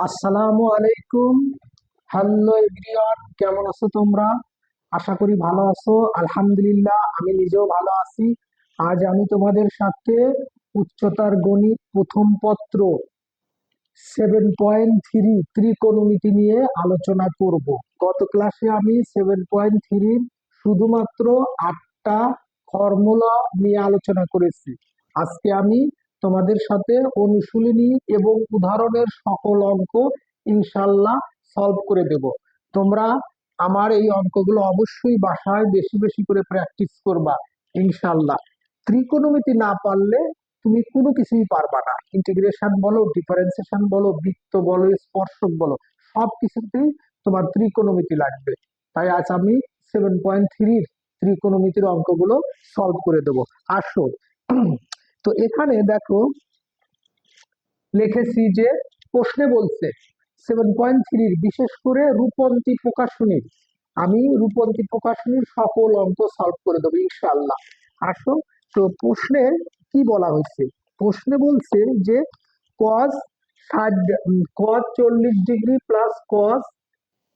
আসসালামু আলাইকুম। Hello everyone, কেমন আছো তোমরা? আশা করি ভালো আছো। আলহামদুলিল্লাহ, আমি নিজেও ভালো আছি। আজ আমি তোমাদের সাথে উচ্চতার গণিত প্রথম পত্র 7.3 ত্রিকোণমিতি নিয়ে আলোচনা করব। গত ক্লাসে আমি 7.3 শুধুমাত্র 8টা ফর্মুলা নিয়ে আলোচনা করেছি। আজকে আমি তোমাদের সাথে অনুশীলনী এবং উদাহরণের সকল অঙ্ক ইনশাল্লাহ সলভ করে দেব। তোমরা আমার এই অঙ্কগুলো অবশ্যই বাসায় বেশি বেশি করে প্র্যাকটিস করবা ইনশাল্লাহ। ত্রিকোণমিতি না পারলে তুমি কোনো কিছুই পারবা না। ইন্টিগ্রেশন বলো, ডিফারেন্সিয়েশন বলো, বৃত্ত বলো, স্পর্শক বলো, সব কিছুতেই তোমার ত্রিকোণমিতি লাগবে। তাই আজ আমি 7.3 ত্রিকোণমিতির অঙ্কগুলো সলভ করে দেবো। আসো। তো এখানে দেখো লিখেছি যে প্রশ্নে বলছে 7.3 বিশেষ করে রূপন্তী প্রকাশনীর, আমি রূপন্তী প্রকাশনীর সকল অঙ্ক সলভ করে দেবো ইনশাআল্লাহ। আসো। তো প্রশ্নে কি বলা হয়েছে? প্রশ্নে বলছে যে cos 40 degree plus cos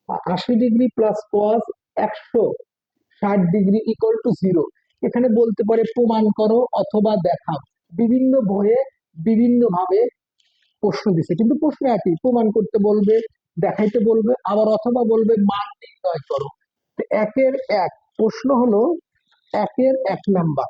80 degree plus cos 160 degree equal to 0। এখানে বলতে পারে প্রমাণ করো অথবা দেখাও। বিভিন্ন বইয়ে বিভিন্ন ভাবে প্রশ্ন দিছে, কিন্তু প্রশ্ন একই, প্রমাণ করতে বলবে, দেখাইতে বলবে, আবার অথবা বলবে মান নির্ণয় করো। তো একের এক প্রশ্ন হলো একের 1 নাম্বার।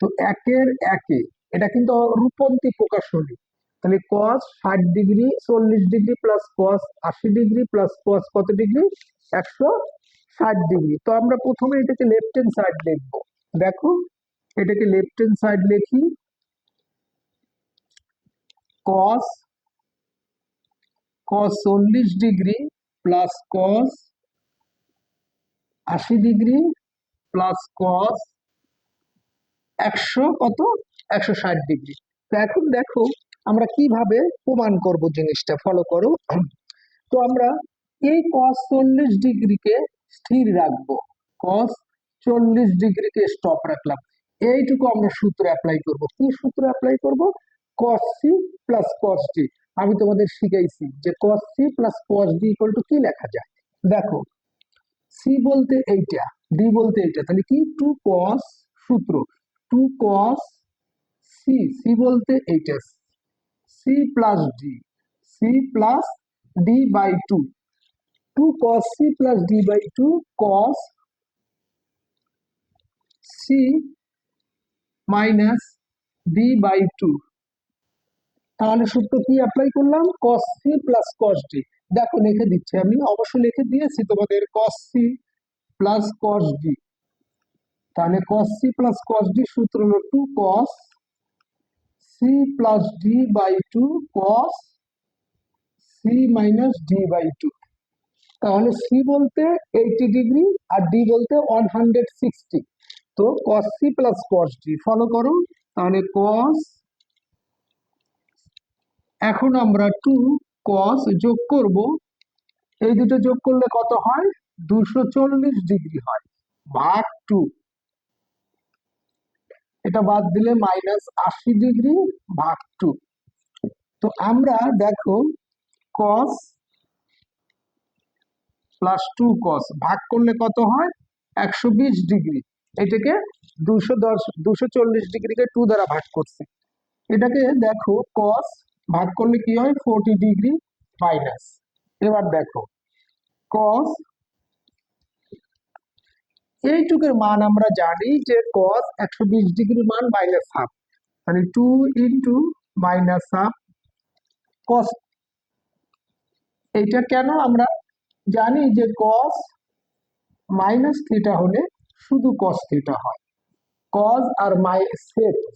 তো একের একে এটা কিন্তু রূপন্তী প্রকাশনী। তাহলে কস 60 ডিগ্রি 40 ডিগ্রি প্লাস কস 80 ডিগ্রি প্লাস কস কত ডিগ্রি? 160 ডিগ্রি। তো আমরা প্রথমে এটাকে লেফট হ্যান্ড সাইড লিখবো। দেখো, এটাকে লেফট হ্যান্ড সাইড লিখি। কস কস 40 ডিগ্রি প্লাস কস 80 ডিগ্রি প্লাস কস 160 ডিগ্রি। তো এখন দেখো আমরা কিভাবে প্রমাণ করব, জিনিসটা ফলো করো। তো আমরা এই কস 40 ডিগ্রিকে স্থির রাখবো, কস 40 ডিগ্রিকে স্টপ রাখলাম। এইটুকু আমরা সূত্র অ্যাপ্লাই করব। কি সূত্র অ্যাপ্লাই করব? Cos C plus cos D. আমি তোমাদের শিখাইছি যে cos C plus cos D equal to কি লেখা যায়। দেখো, সি বলতে এইটা, ডি বলতে এইটা, তাহলে কি টু কস, সূত্র টু কস সি, সি বলতে এইটা, C plus D, C plus D by two, two cos C plus D by two cos C minus D by two. তাহলে সূত্র কি অ্যাপ্লাই করলাম? Cos C plus cos D. দেখো লিখে দিচ্ছি, আমি অবশ্যই লিখে দিয়েছি তোমাদের, cos C plus cos D. তাহলে cos C plus cos D সূত্র হলো two cos C plus D by two cos C minus D by two. তাহলে সি বলতে 80 ডিগ্রি আর ডি বলতে 160। তো cos C plus cos D follow করো। তাহলে কস, এখন আমরা টু কস যোগ করব, এই দুটো যোগ করলে কত হয়? 240 ডিগ্রি হয়, ভাগ টু। এটা বাদ দিলে -80 ডিগ্রি ভাগ টু। তো আমরা দেখো কস প্লাস টু কস ভাগ করলে কত হয়? 120 ডিগ্রি। এটাকে 240 ডিগ্রিকে 2 দ্বারা ভাগ করছে। এটাকে দেখো কস ভাগ করলে কি হয়? 40 ডিগ্রি মাইনাস। এবার দেখো কস, এইটুকের মান আমরা জানি যে কস 120 ডিগ্রির মান মাইনাস হাফ, মানে 2 ইন্টু মাইনাস হাফ কস। এইটা কেন? আমরা জানি যে কস মাইনাস থিটা হলে শুধু কস থিটা হয়, কজ আর মাই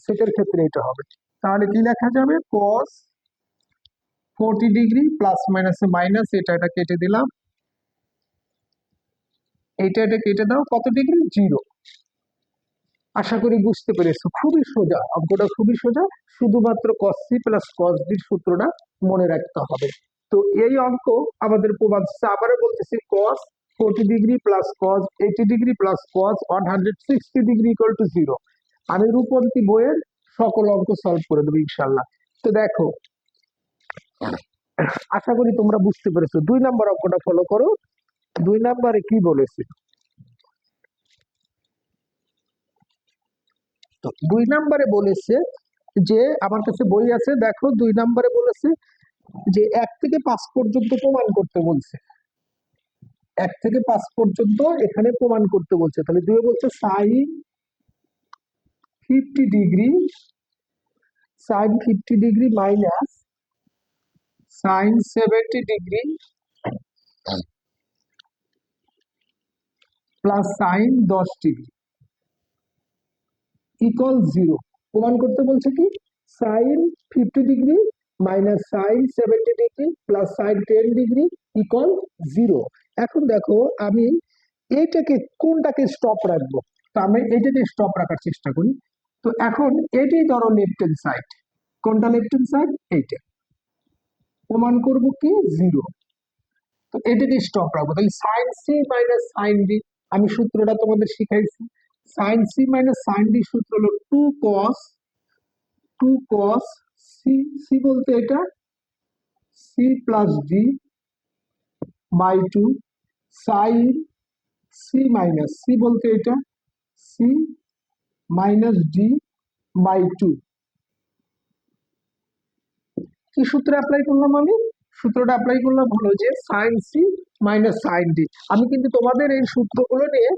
সেটের ক্ষেত্রে এটা হবে। তাহলে কি লেখা যাবে? কস 40 ডিগ্রি প্লাস মাইনাসে মাইনাস, এটা এটা কেটে দিলাম, এটা এটা কেটে দাও, কত ডিগ্রি? 0। আশা করি বুঝতে পেরেছো, খুবই সোজা অঙ্কটা, খুবই সোজা। শুধুমাত্র কস সি প্লাস কস ডির সূত্রটা মনে রাখতে হবে। তো এই অঙ্ক আমাদের প্রমাণ আবারও বলতেছি, কস 40 degree plus cos 80 degree plus cos 160 degree equal to 0। আমি রূপন্তী বইয়ের সকল অঙ্ক সলভ করে দেবো ইনশাল্লাহ। তো দেখো, আশা করি তোমরা বুঝতে পেরেছো। 2 নম্বর অঙ্কটা ফলো করো। 2 নম্বরে কি বলেছে? তো 2 নম্বরে বলেছে যে, আমার কাছে বই আছে, দেখো 2 নম্বরে বলেছে যে 1 থেকে 5 পর্যন্ত প্রমাণ করতে বলছে। 1 থেকে 5 পর্যন্ত এখানে প্রমাণ করতে বলছে। তাহলে 2 বলছে sin 50 degree, sin 50 degree minus sin 70 degree plus sin 10 degree equal 0। প্রমাণ করতে বলছে কি? sin 50 degree minus sin 70 degree plus sin 10 degree equal 0। এখন দেখো আমি এইটাকে কোনটাকে স্টপ রাখবো? তো আমি এইটাকে স্টপ রাখার চেষ্টা করি। তো এখন এটাই ধরো লেফট হ্যান্ড সাইড। কোনটা লেফট হ্যান্ড সাইড? এইটা। প্রমাণ করব কি? 0। তো এটাকে স্টপ রাখবো। তাহলে sine C minus sine D, আমি সূত্রটা তোমাদের শিখাইছি। Sine C minus sine D সূত্র হলো টু কস সি, সি বলতে এটা C plus D by 2 sine C minus C বলতে এটা সি মাইনাস ডি বাই 2। কি সূত্র অ্যাপ্লাই করলাম আমি? সূত্রটা অ্যাপ্লাই করলাম হলো যে sine C minus sine D. আমি কিন্তু তোমাদের এই সূত্রগুলো নিয়ে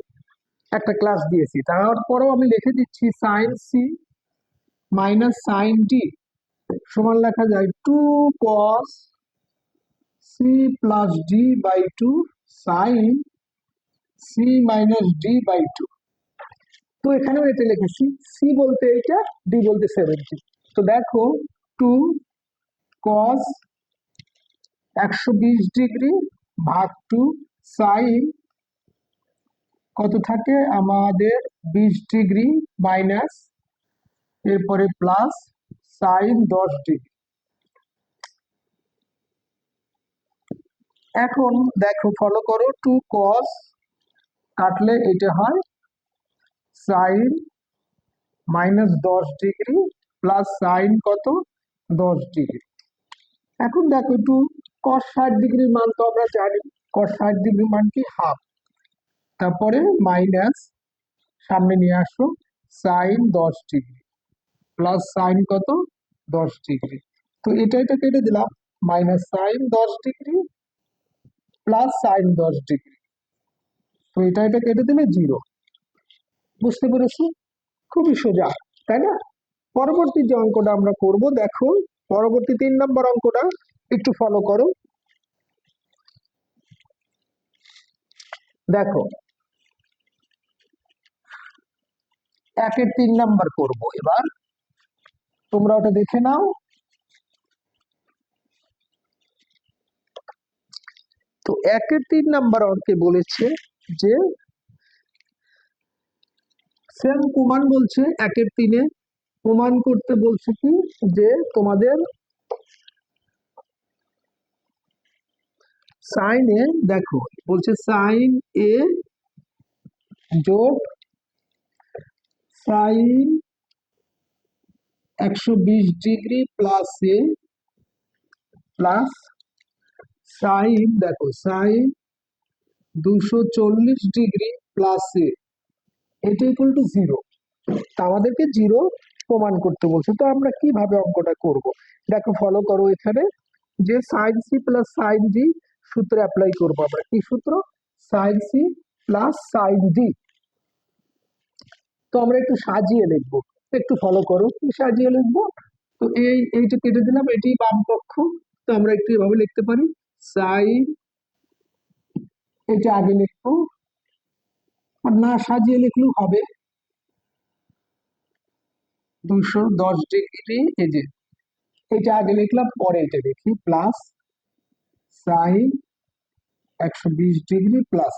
একটা ক্লাস দিয়েছি, তারপরেও আমি লিখে দিচ্ছি sine C minus sine D সমান লেখা যায় 2 cos C plus D by 2 sine C minus D by 2। তো এখানেও এটা লিখেছি, সি বলতে এটা, ডি বলতে 70। তো দেখো 2 cos 120 ডিগ্রি ভাগ 2 সাইন কত থাকে আমাদের 20 ডিগ্রি মাইনাস এরপরে প্লাস সাইন 10 ডিগ্রি। এখন দেখো ফলো করো, 2 cos কাটলে এটা হয় sine minus 10 degree plus sine কত? 10 ডিগ্রি। এখন দেখো 2 cos 60 ডিগ্রির মান তো আমরা জানি, cos 60 ডিগ্রির মান কি? হাফ। তারপরে মাইনাস সামনে নিয়ে আসো সাইন 10 ডিগ্রি প্লাস সাইন কত? 10 ডিগ্রি। তো এটা কেটে দিলাম, minus sine 10 degree plus sine 10 degree. তো এটা কেটে দিলে 0। বুঝতে পেরেছো? খুবই সোজা, তাই না? পরবর্তী যে অঙ্কটা আমরা করব, দেখো পরবর্তী 3 নম্বর অঙ্কটা একটু ফলো করো। দেখো 1-এর 3 নম্বর করব এবার, তোমরা ওটা দেখে নাও। তো 1-এর 3 নম্বর অঙ্কে বলেছে যে সেম প্রমাণ বলছে, 1-এর 3-এ প্রমাণ করতে বলছে কি? যে তোমাদের সাইন এ, দেখো বলছে সাইন এ যোগ সাইন 120 ডিগ্রি প্লাস এ প্লাস সাইন, দেখো সাইন 240 ডিগ্রি প্লাস এ, এটা ইকুয়াল টু 0। তা আমাদেরকে 0 প্রমাণ করতে বলছে। তো আমরা কিভাবে অঙ্কটা করব? দেখো ফলো করো, এখানে যে sine C plus sine D সূত্র অ্যাপ্লাই করবো আমরা। কি সূত্র? Sine C plus sine D. তো আমরা একটু সাজিয়ে লিখবো, একটু ফলো করো কি সাজিয়ে লিখবো। তো এইটা কেটে দিলাম, এটি বাম পক্ষ। তো আমরা একটু এভাবে লিখতে পারি, সাইন, এটা আগে লিখবো, আর না সাজিয়ে লিখলেও হবে। 210 ডিগ্রি, এই যে এটা আগে লিখলাম, পরে এটা লিখি প্লাস সাইন 120 ডিগ্রি প্লাস।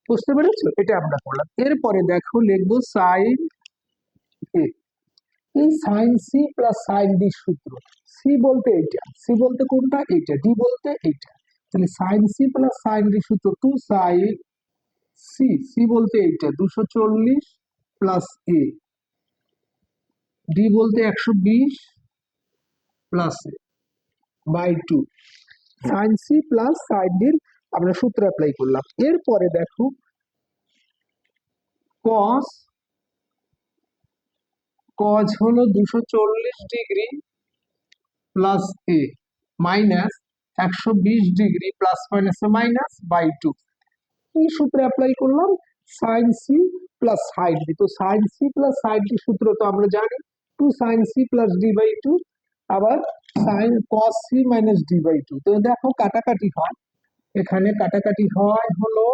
বুঝতে পেরেছো? এটা আমরা করলাম। এরপরে দেখো লিখবো সাইন এ। এই sine C plus sine D সূত্র, সি বলতে এইটা, সি বলতে কোনটা? এইটা, ডি বলতে এইটা। তাহলে sine C plus sine D সূত্র 2 সাইন সি, সি বলতে এইটা 240 প্লাস এ, ডি বলতে 120 plus A. By two, sine C plus sine ডির আমরা সূত্র অ্যাপ্লাই করলাম। এরপরে দেখো কস, কজ হলো 240 degree plus A minus 120 degree plus মাইনাসে মাইনাস বাই টু। এই সূত্রে অ্যাপ্লাই করলাম sine C plus sine D. তো sine C plus sine D সূত্র তো আমরা জানি, two sine C plus D by two, আবার sine cos C minus D by two. তো দেখো কাটাকাটি হয়, এখানে কাটাকাটি হয় হলো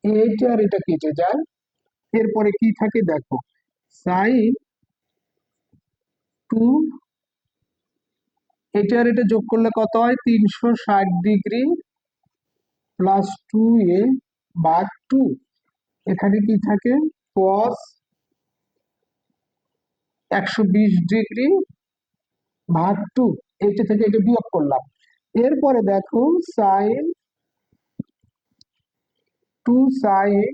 এইটা আর এটা কেটে যায়। এরপরে কি থাকে দেখো, সাইন টু, এটা আর এটা যোগ করলে কত হয়, 360 ডিগ্রি প্লাস টু এ ভাগ টু। এখানে কি থাকে, কস 120 ডিগ্রি ভাগ টু, এটা থেকে এটা বিয়োগ করলাম। এরপরে দেখো সাইন টু সাইন,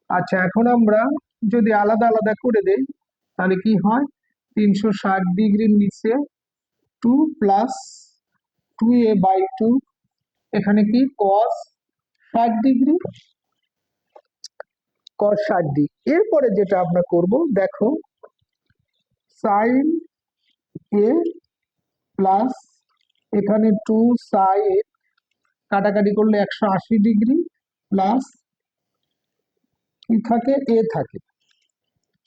আচ্ছা এখন আমরা যদি আলাদা আলাদা করে দেই তাহলে কি হয়, 360 ডিগ্রির নিচে two plus two A by two, এখানে কি কস 60 ডিগ্রি, কস 60 ডিগ্রি। এরপরে যেটা আমরা করব দেখো, সাইন এ প্লাস এখানে টু সাইন, কাটাকাটি করলে 180 ডিগ্রি প্লাস কি থাকে, এ থাকে,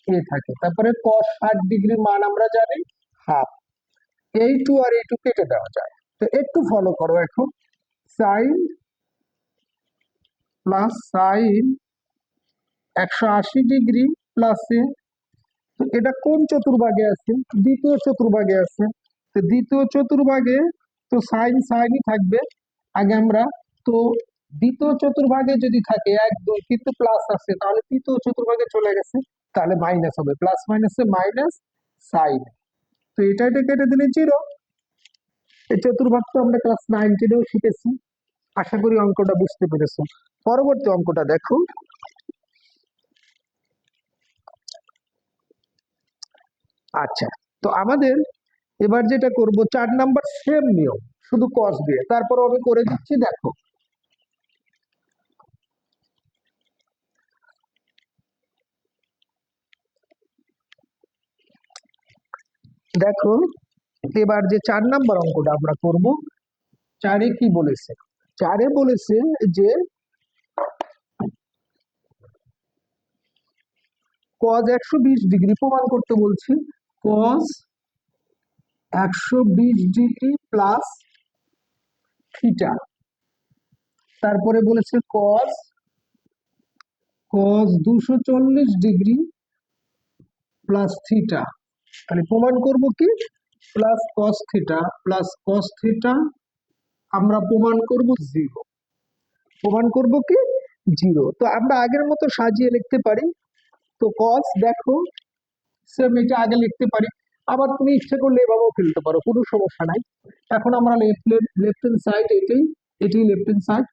এ থাকে, তারপরে কস 60 ডিগ্রির মান আমরা জানি হাফ। এই টু আর এই টু কেটে দেওয়া যায়। তো একটু ফলো করো এখন, sine plus sine 180 degree plus A, তো এটা কোন চতুর্ভাগে আছে, দ্বিতীয় চতুর্ভাগে আছে। তো দ্বিতীয় চতুর্ভাগে তো সাইন সাইনই থাকবে আগে আমরা, তো দ্বিতীয় চতুর্ভাগে যদি থাকে এক দুই কিন্তু প্লাস আছে, তাহলে তৃতীয় চতুর্ভাগে চলে গেছে, তাহলে মাইনাস হবে, প্লাস মাইনাসে মাইনাস সাইন। তো এটা কেটে দিলে জিরো। এই চতুর্ভাগ তো আমরা ক্লাস 9-10-এও শিখেছি। আশা করি অঙ্কটা বুঝতে পেরেছো। পরবর্তী অঙ্কটা দেখো, আচ্ছা তো আমাদের এবার যেটা করব 4 নাম্বার সেম নিয়ম, শুধু কস দিয়ে, তারপর আমি করে দিচ্ছি দেখো। দেখো এবার যে 4 নাম্বার অঙ্কটা আমরা করব, চারে কি বলেছে, চারে বলেছে যে কজ 120 ডিগ্রি প্রমাণ করতে বলছি, কজ 120 ডিগ্রি প্লাস থিটা, তারপরে বলেছে cos, cos 240 degree plus theta. তাহলে প্রমাণ করব কি, plus cos theta plus cos theta আমরা প্রমাণ করব জিরো, প্রমাণ করব কি জিরো। তো আমরা আগের মতো সাজিয়ে লিখতে পারি। তো কস দেখো সেম এটা আগে লিখতে পারি, আবার তুমি ইচ্ছে করলে এভাবেও ফেলতে পারো, কোনো সমস্যা নাই। এখন আমরা লেফট হ্যান্ড সাইড এটাই, এটাই লেফট হ্যান্ড সাইড।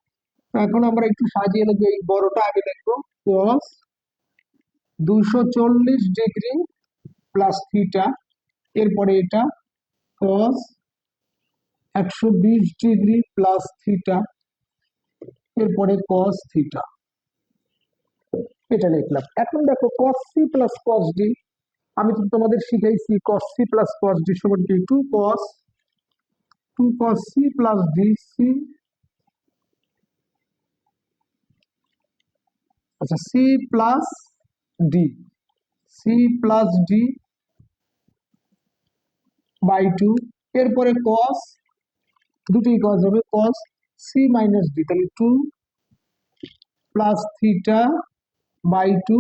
এখন আমরা একটু সাজিয়ে লিখবো, এই বড়টা আগে লিখবো, কস 240 ডিগ্রি প্লাস থিটা, এরপরে এটা কস 120 ডিগ্রি প্লাস থিটা, এরপরে কস থিটা, এটা লিখলাম। এখন দেখো cos C plus cos D, আমি তো তোমাদের শিখাইছি cos C plus cos D সমান কি, two cos C plus D C, আচ্ছা C plus D, C plus D by two, এরপরে কস, দুটোই কস হবে, কস সি মাইনাস ডি, তাহলে two plus theta by two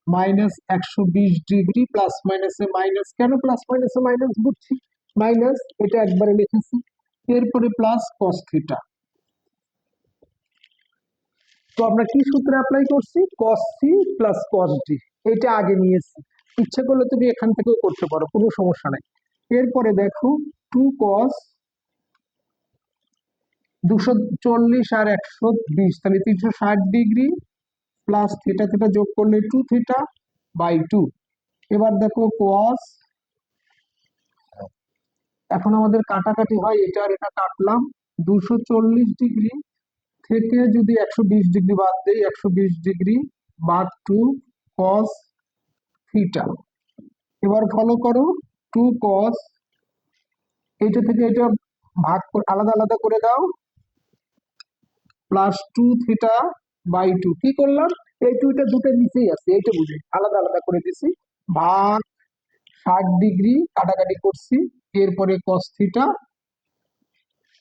minus 120 degree plus মাইনাসে minus, কেন plus মাইনাসে মাইনাস বুঝছি, minus এটা একবারে লিখেছি, এরপরে প্লাস কস থিটা। তো আমরা কি সূত্রে অ্যাপ্লাই করছি, cos C plus cos D, এটা আগে নিয়েছি, ইচ্ছে করলে তুমি এখান থেকেও করতে পারো, কোনো সমস্যা নাই। এরপরে দেখো টু কস 240 আর 120, তাহলে 360 ডিগ্রি প্লাস থিটা থিটা যোগ করলে টু থিটা বাই টু। এবার দেখো কস এখন আমাদের কাটাকাটি হয়, এটা আর এটা কাটলাম। 240 ডিগ্রি থেকে যদি 120 ডিগ্রি বাদ দেই, 120 ডিগ্রি বাদ 2 cos θ। এবার ফলো করো, 2 cos, এটা থেকে এটা আলাদা আলাদা করে দাও, +2θ/2। কি করলাম, এই টুটা দুটো নিচেই আছে, এইটা বুঝে আলাদা আলাদা করে দিছি, ভাগ 60 ডিগ্রি কাটাকাটি করছি, এরপরে cos θ।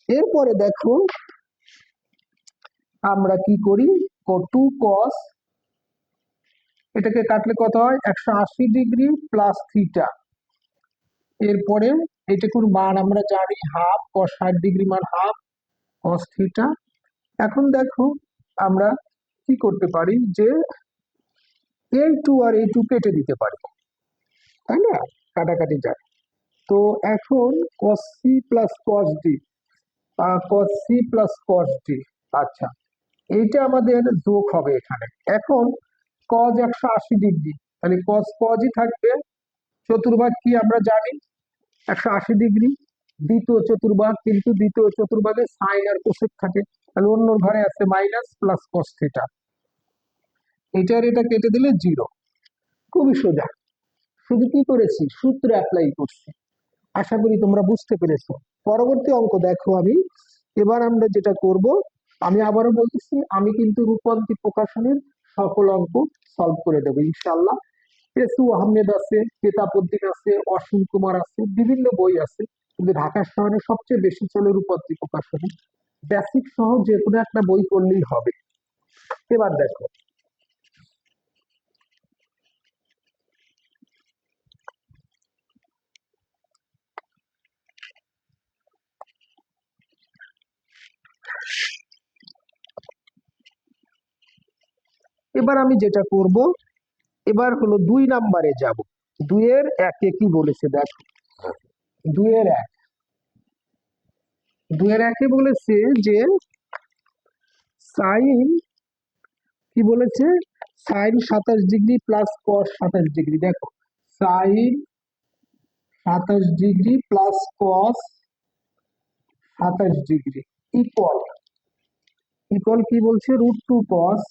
এরপরে দেখো আমরা কি করি, 2 cos, এটাকে কাটলে কত হয়, 180 ডিগ্রি +θ। এরপরে এটাকুর মান আমরা জানি হাফ, cos 60 ডিগ্রি মান হাফ cos θ। এখন দেখো আমরা কি করতে পারি, যে এই 2 আর এই 2 কেটে দিতে পারি, তাই না, কাটাকাটি যায়। তো এখন cos c plus cos d, cos c plus cos d, আচ্ছা এইটা আমাদের যোগ হবে এখানে। এখন cos 180 ডিগ্রি, তাহলে cos ই থাকবে, চতুর্ভাগ কি আমরা জানি 180 ডিগ্রি, দ্বিতীয় চতুর্ভাগ, কিন্তু দ্বিতীয় চতুর্ভাগে সাইন আর কোসেক থাকে, তাহলে অন্য ঘরে আছে মাইনাস প্লাস cos θ। এটার এটা কেটে দিলে 0। খুবই সোজা, শুধু কি করেছি, সূত্র অ্যাপ্লাই করছি। আশা করি তোমরা বুঝতে পেরেছো। পরবর্তী অঙ্ক দেখো আমি, এবার আমরা যেটা করব, আমি আবারও বলতেছি, আমি কিন্তু রূপন্তী প্রকাশনের সকল অঙ্ক সলভ করে দেবো ইনশাল্লাহ। এসু আহমেদ আছে, কেতাবউদ্দিন আছে, অসীম কুমার আছে, বিভিন্ন বই আছে, কিন্তু ঢাকা শহরে সবচেয়ে বেশি চলে রূপন্তী প্রকাশনী। বেসিক সহ যে কোনো একটা বই পড়লেই হবে। এবার দেখো, এবার আমি যেটা করব, এবার হলো 2 নাম্বারে যাব। 2-এর 1-এ কি বলেছে দেখো, 2-এর 1, 2-এর 1-এ বলেছে যে সাইন, কি বলেছে, sine 27 degree plus cos 27 degree. দেখো sine 27 degree plus cos 27 degree equal, equal কি বলছে, √2 cos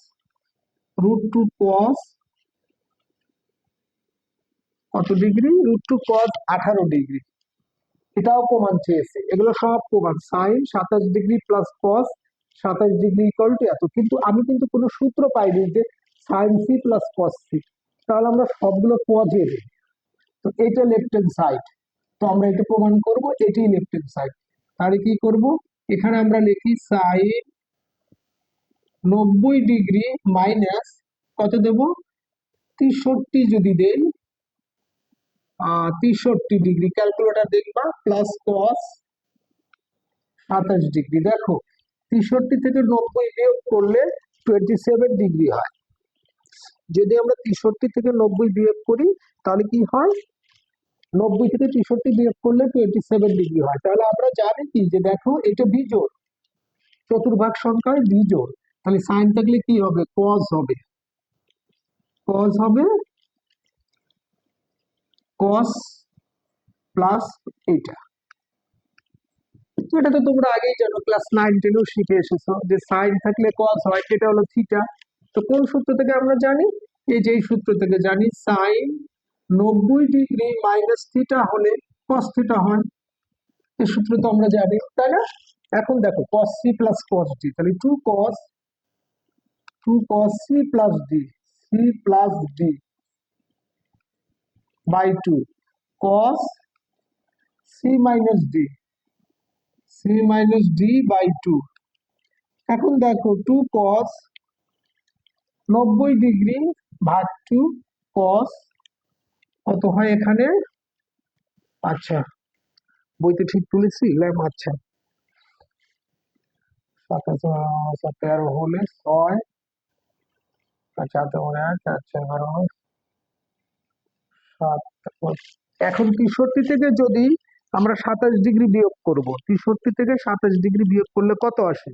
কত ডিগ্রি, √2 cos 18 ডিগ্রি। এটাও প্রমাণ চেয়েছে, এগুলো সব প্রমাণ, sine 27 degree plus cos 27 degree equal to এত। কিন্তু আমি কিন্তু কোনো সূত্র পাইনি যে sine C plus cos C, তাহলে আমরা সবগুলো কজে দিই। তো এটা লেফট হ্যান্ড সাইড, তো আমরা এটা প্রমাণ করব এটাই লেফট হ্যান্ড সাইড। তাহলে কি করব, এখানে আমরা লিখি সাইন 90 ডিগ্রি মাইনাস কত দেব, 63 যদি দেই, 63 ডিগ্রি, ক্যালকুলেটর দেখবা, প্লাস কস 27 ডিগ্রি। দেখো 63 থেকে 90 বিয়োগ করলে 27 ডিগ্রি হয়। যদি আমরা 63 থেকে 90 বিয়োগ করি তাহলে কি হয়, 90 থেকে 63 বিয়োগ করলে 27 ডিগ্রি হয়। তাহলে আমরা জানি কি, যে দেখো এটা বিজোড়, চতুর্ভাগ সংখ্যায় বিজোড়, তাহলে সাইন থাকলে কি হবে, কস হবে, কস হবে, কস প্লাস এটা। এটা তো তোমরা আগেই জানো, ক্লাস 9-10-এও শিখে এসেছো যে সাইন থাকলে কস হয়, এটা হলো থিটা। তো কোন সূত্র থেকে আমরা জানি, এই যে এই সূত্র থেকে জানি, সাইন 90 ডিগ্রি মাইনাস থিটা হলে কস থিটা হয়, এই সূত্র তো আমরা জানি, তাই না। এখন দেখো cos c plus cos d, তাহলে 2 cos c plus d, c plus d by 2 cos c minus d, c minus d by 2। এখন দেখো 2 cos 90 ডিগ্রি ভাগ 2 cos কত হয় এখানে, আচ্ছা বইতে ঠিক তুলেছি, আচ্ছা 13 হলে 6, আচ্ছা 1, আচ্ছা 7। এখন 63 থেকে যদি আমরা 27 ডিগ্রি বিয়োগ করব, 63 থেকে 27 ডিগ্রি বিয়োগ করলে কত আসে,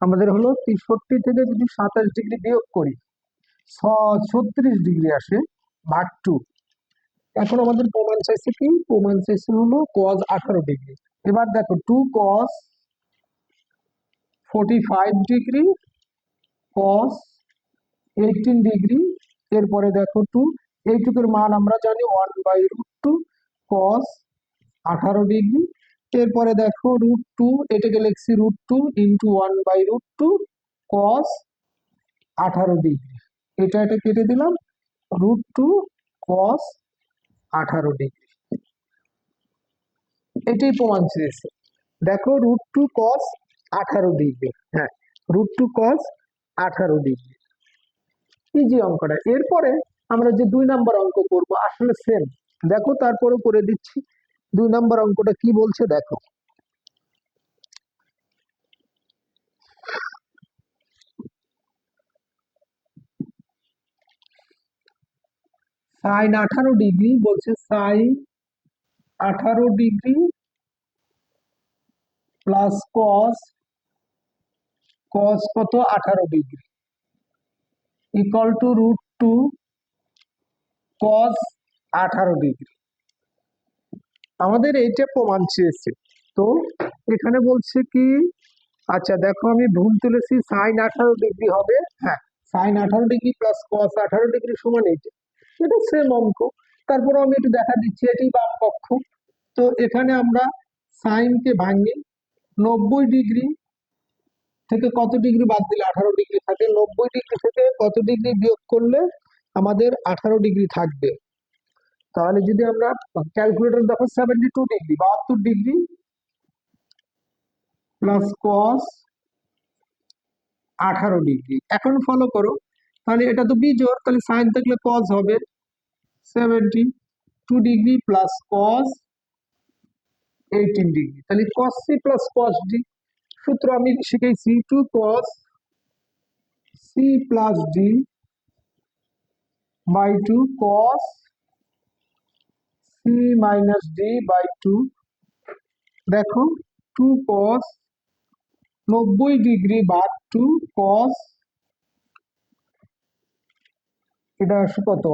আমাদের হলো 63 থেকে যদি 27 ডিগ্রি বিয়োগ করি 36 ডিগ্রি আসে, ভাগ 2, এখন আমাদের প্রমাণ চাইছে কি, প্রমাণ চাইছে হলো cos 18 ডিগ্রি। এবার দেখো 2 cos 45 ডিগ্রি, cos 18 ডিগ্রি, এরপরে দেখো 2, এইটুকুর মান আমরা জানি 1/√2 cos 18 ডিগ্রি। এরপরে দেখো √2, এটাকে লিখছি √2 ইন্টু 1/√2 cos 18 ডিগ্রি। এটা কেটে দিলাম, √2 cos 18 ডিগ্রি। এটাই প্রমাণ চেয়েছে। দেখো √2 cos 18 ডিগ্রি, হ্যাঁ √2 cos 18 ডিগ্রি। ইজি অঙ্কটা। এরপরে আমরা যে 2 নাম্বার অঙ্ক করব আসলে সেম, দেখো তারপরে করে দিচ্ছি। 2 নাম্বার অঙ্কটা কি বলছে দেখো, sin 18 ডিগ্রি বলছে, sin 18 ডিগ্রি প্লাস cos, কত 18 degree equal two √2 cos 18 degree. আমাদের এইটা প্রমাণ চেয়েছে। তো এখানে বলছে কি, আচ্ছা দেখো আমি ভুল তুলেছি, sin 18 ডিগ্রি হবে, হ্যাঁ sin 18 degree plus cos 18 degree সমান এইটা, এটা সেম অঙ্ক। তারপরে আমি একটু দেখা দিচ্ছি, এটি বাম পক্ষ। তো এখানে আমরা সাইন কে ভাঙি, 90 ডিগ্রি থেকে কত ডিগ্রি বাদ দিলে 18 ডিগ্রি থাকে, 90 ডিগ্রি থেকে কত ডিগ্রি বিয়োগ করলে আমাদের 18 ডিগ্রি থাকবে। তাহলে যদি আমরা ক্যালকুলেটর দেখো 72 degree, 72 degree plus cos 18 degree. এখন ফলো করো, তাহলে এটা তো বিজোড়, তাহলে সাইন থাকলে cos হবে, 72 ডিগ্রি প্লাস cos 18 ডিগ্রি, তাহলে cos c plus cos d। সূত্র আমি শিখেছি 2 cos c plus d by 2 cos c minus d by 2। দেখো 2 cos 90 ডিগ্রি বাদ 2 cos, এটা আসে কত,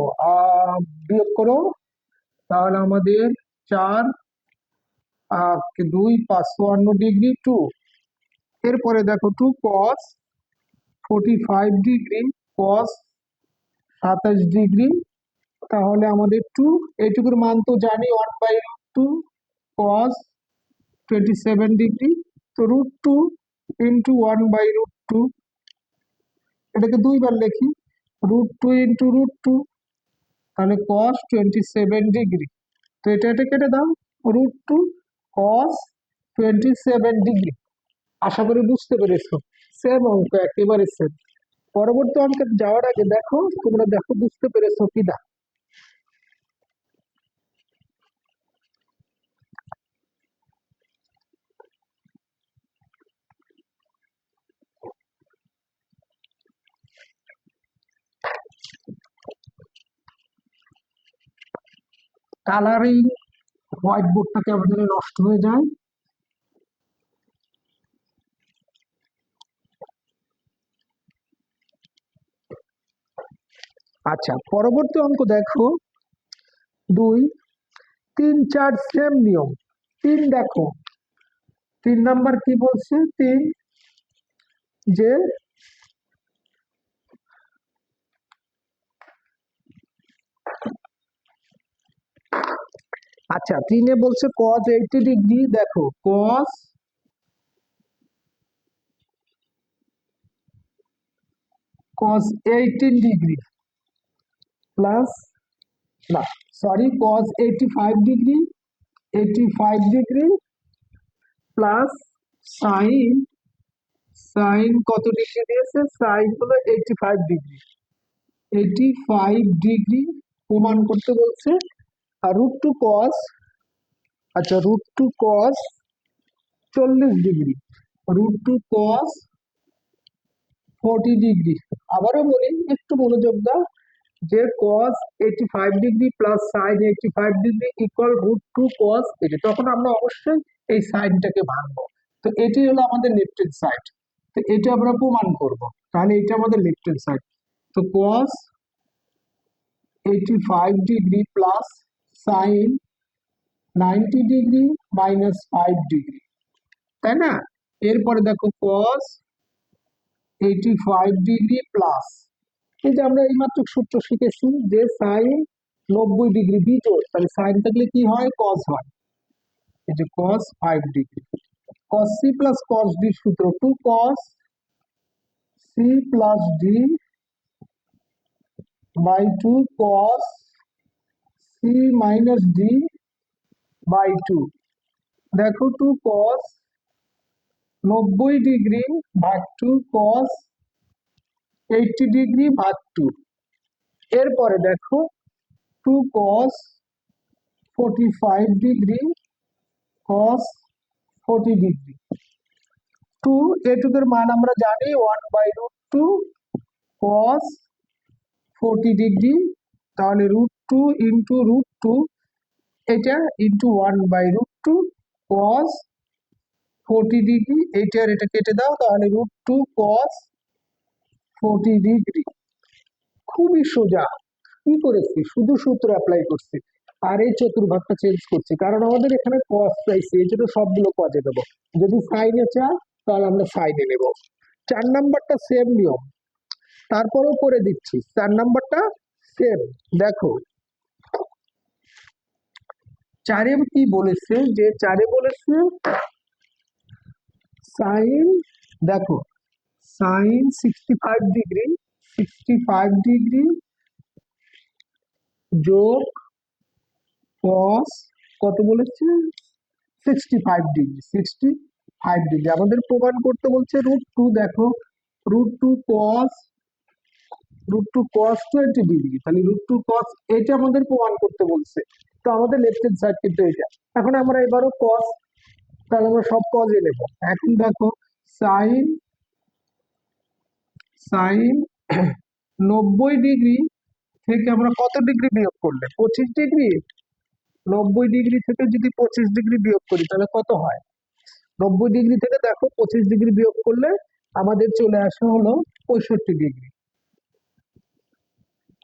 বিয়োগ করো, তাহলে আমাদের 4 2 5 54 ডিগ্রি 2। এরপরে দেখো 2 cos 45 ডিগ্রি cos 27 ডিগ্রি, তাহলে আমাদের 2, এইটুকুর মান তো জানি 1/√2 cos 27 ডিগ্রি। তো √2 ইন্টু 1/√2, এটাকে 2বার লিখি, √2 ইন্টু √2, তাহলে cos 27 ডিগ্রি। তো এটা কেটে দাও, √2 cos 27 ডিগ্রি। আশা করি বুঝতে পেরেছো, সেম অঙ্ক, একেবারে সেম। পরবর্তী অঙ্কে যাওয়ার আগে দেখো, তোমরা দেখো বুঝতে পেরেছো কিনা। কালারিং হোয়াইট বোর্ডটাকে আমাদের নষ্ট হয়ে যায়। আচ্ছা পরবর্তী অঙ্ক দেখো, 2 3 4 সেম নিয়ম। 3 দেখো, 3 নাম্বার কি বলছে, 3 যে আচ্ছা 3-এ বলছে cos 80 ডিগ্রি, দেখো cos 18 ডিগ্রি প্লাস, না sorry, cos 85 degree, 85 degree plus sine, কত ডিগ্রি দিয়েছে, সাইন হলো 85 ডিগ্রি, 85 ডিগ্রি প্রমাণ করতে বলছে। আর √2 cos, আচ্ছা √2 cos 40 ডিগ্রি, √2 cos 40 ডিগ্রি। আবারও বলি, একটু মনোযোগ দাও, যে cos 85 degree plus sign 85 degree equal √2 cos 80, তখন আমরা অবশ্যই এই সাইনটাকে ভাঙবো। তো এটি হলো আমাদের লেফট হ্যান্ড সাইড, তো এটা আমরা প্রমাণ করব। তাহলে এটা আমাদের লেফট হ্যান্ড সাইড, তো cos 85 degree plus sign 90 degree -5 degree, তাই না? এরপরে দেখো কস 85 ডিগ্রি প্লাস, এই যে আমরা এইমাত্র সূত্র শিখেছি যে সাইন 90 ডিগ্রি বিজোড়, তাহলে সাইন থাকলে কি হয়, কস হয়। এই যে cos 5 degree, cos C plus cos D সূত্র, two cos C plus D by two cos C minus D by two. দেখো টু কস 90 ডিগ্রি ভাগ টু কস 80 ডিগ্রি ভাগ টু। এরপরে দেখো two cos 45 degree cos 40 degree. Two এটুকের মান আমরা জানি 1/√2 কস 40 ডিগ্রি, তাহলে √2 ইন্টু √2, এটা ইন্টু 1/√2 কস 40 ডিগ্রি, এটা আর এটা কেটে দাও, তাহলে √2 কস 40 ডিগ্রি। খুবই সোজা, কি করেছি, শুধু সূত্র অ্যাপ্লাই করছি আর এই চতুর্ভাগটা চেঞ্জ করছি, কারণ আমাদের এখানে কস চাইছে, এই জন্য সবগুলো কজে দেবো। যদি সাইনে চাই তাহলে আমরা সাইনে নেব। 4 নাম্বারটা সেম নিয়ম, তারপরেও করে দিচ্ছি। 4 নাম্বারটা সেম, দেখো 4-এ কি বলেছে, যে 4-এ বলেছে সাইন, দেখো সাইন 65 ডিগ্রি যোগ কস কত বলেছে, 65 ডিগ্রি। আমাদের প্রমাণ করতে বলছে √2, দেখো √2 কস 20 ডিগ্রি, তাহলে √2 কস, এটা আমাদের প্রমাণ করতে বলছে। তো আমাদের লেফট হ্যান্ড সাইড কিন্তু এটা। এখন আমরা এবারও কস, তাহলে আমরা সব কজে নেব। এখন দেখো সাইন সাইন 90 ডিগ্রি থেকে আমরা কত ডিগ্রি বিয়োগ করলে, 25 ডিগ্রি। 90 ডিগ্রি থেকে যদি 25 ডিগ্রি বিয়োগ করি তাহলে কত হয়, 90 ডিগ্রি থেকে দেখো 25 ডিগ্রি বিয়োগ করলে আমাদের চলে আসে হলো 65 ডিগ্রি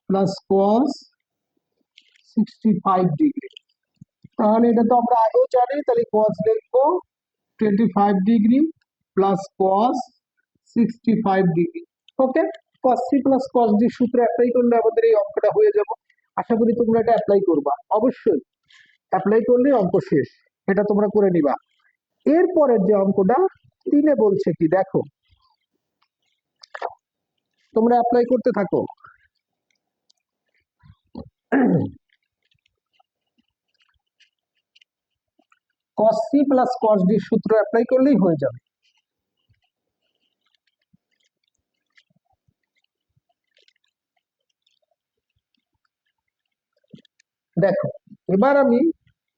প্লাস কস 65 ডিগ্রি। তাহলে এটা তো আমরা আগেও জানি, তাহলে কস লিখবো 25 degree plus cos 65 degree. Okay, cos C plus cos D সূত্র অ্যাপ্লাই করলে আমাদের এই অঙ্কটা হয়ে যাবে। আশা করি তোমরা এটা অ্যাপ্লাই করবা, অবশ্যই অ্যাপ্লাই করলে অঙ্ক শেষ, এটা তোমরা করে নিবা। এরপরের যে অঙ্কটা 3-এ বলছে কি, দেখো তোমরা অ্যাপ্লাই করতে থাকো। Cos C plus cos D সূত্র অ্যাপ্লাই করলেই হয়ে যাবে। দেখো এবার আমি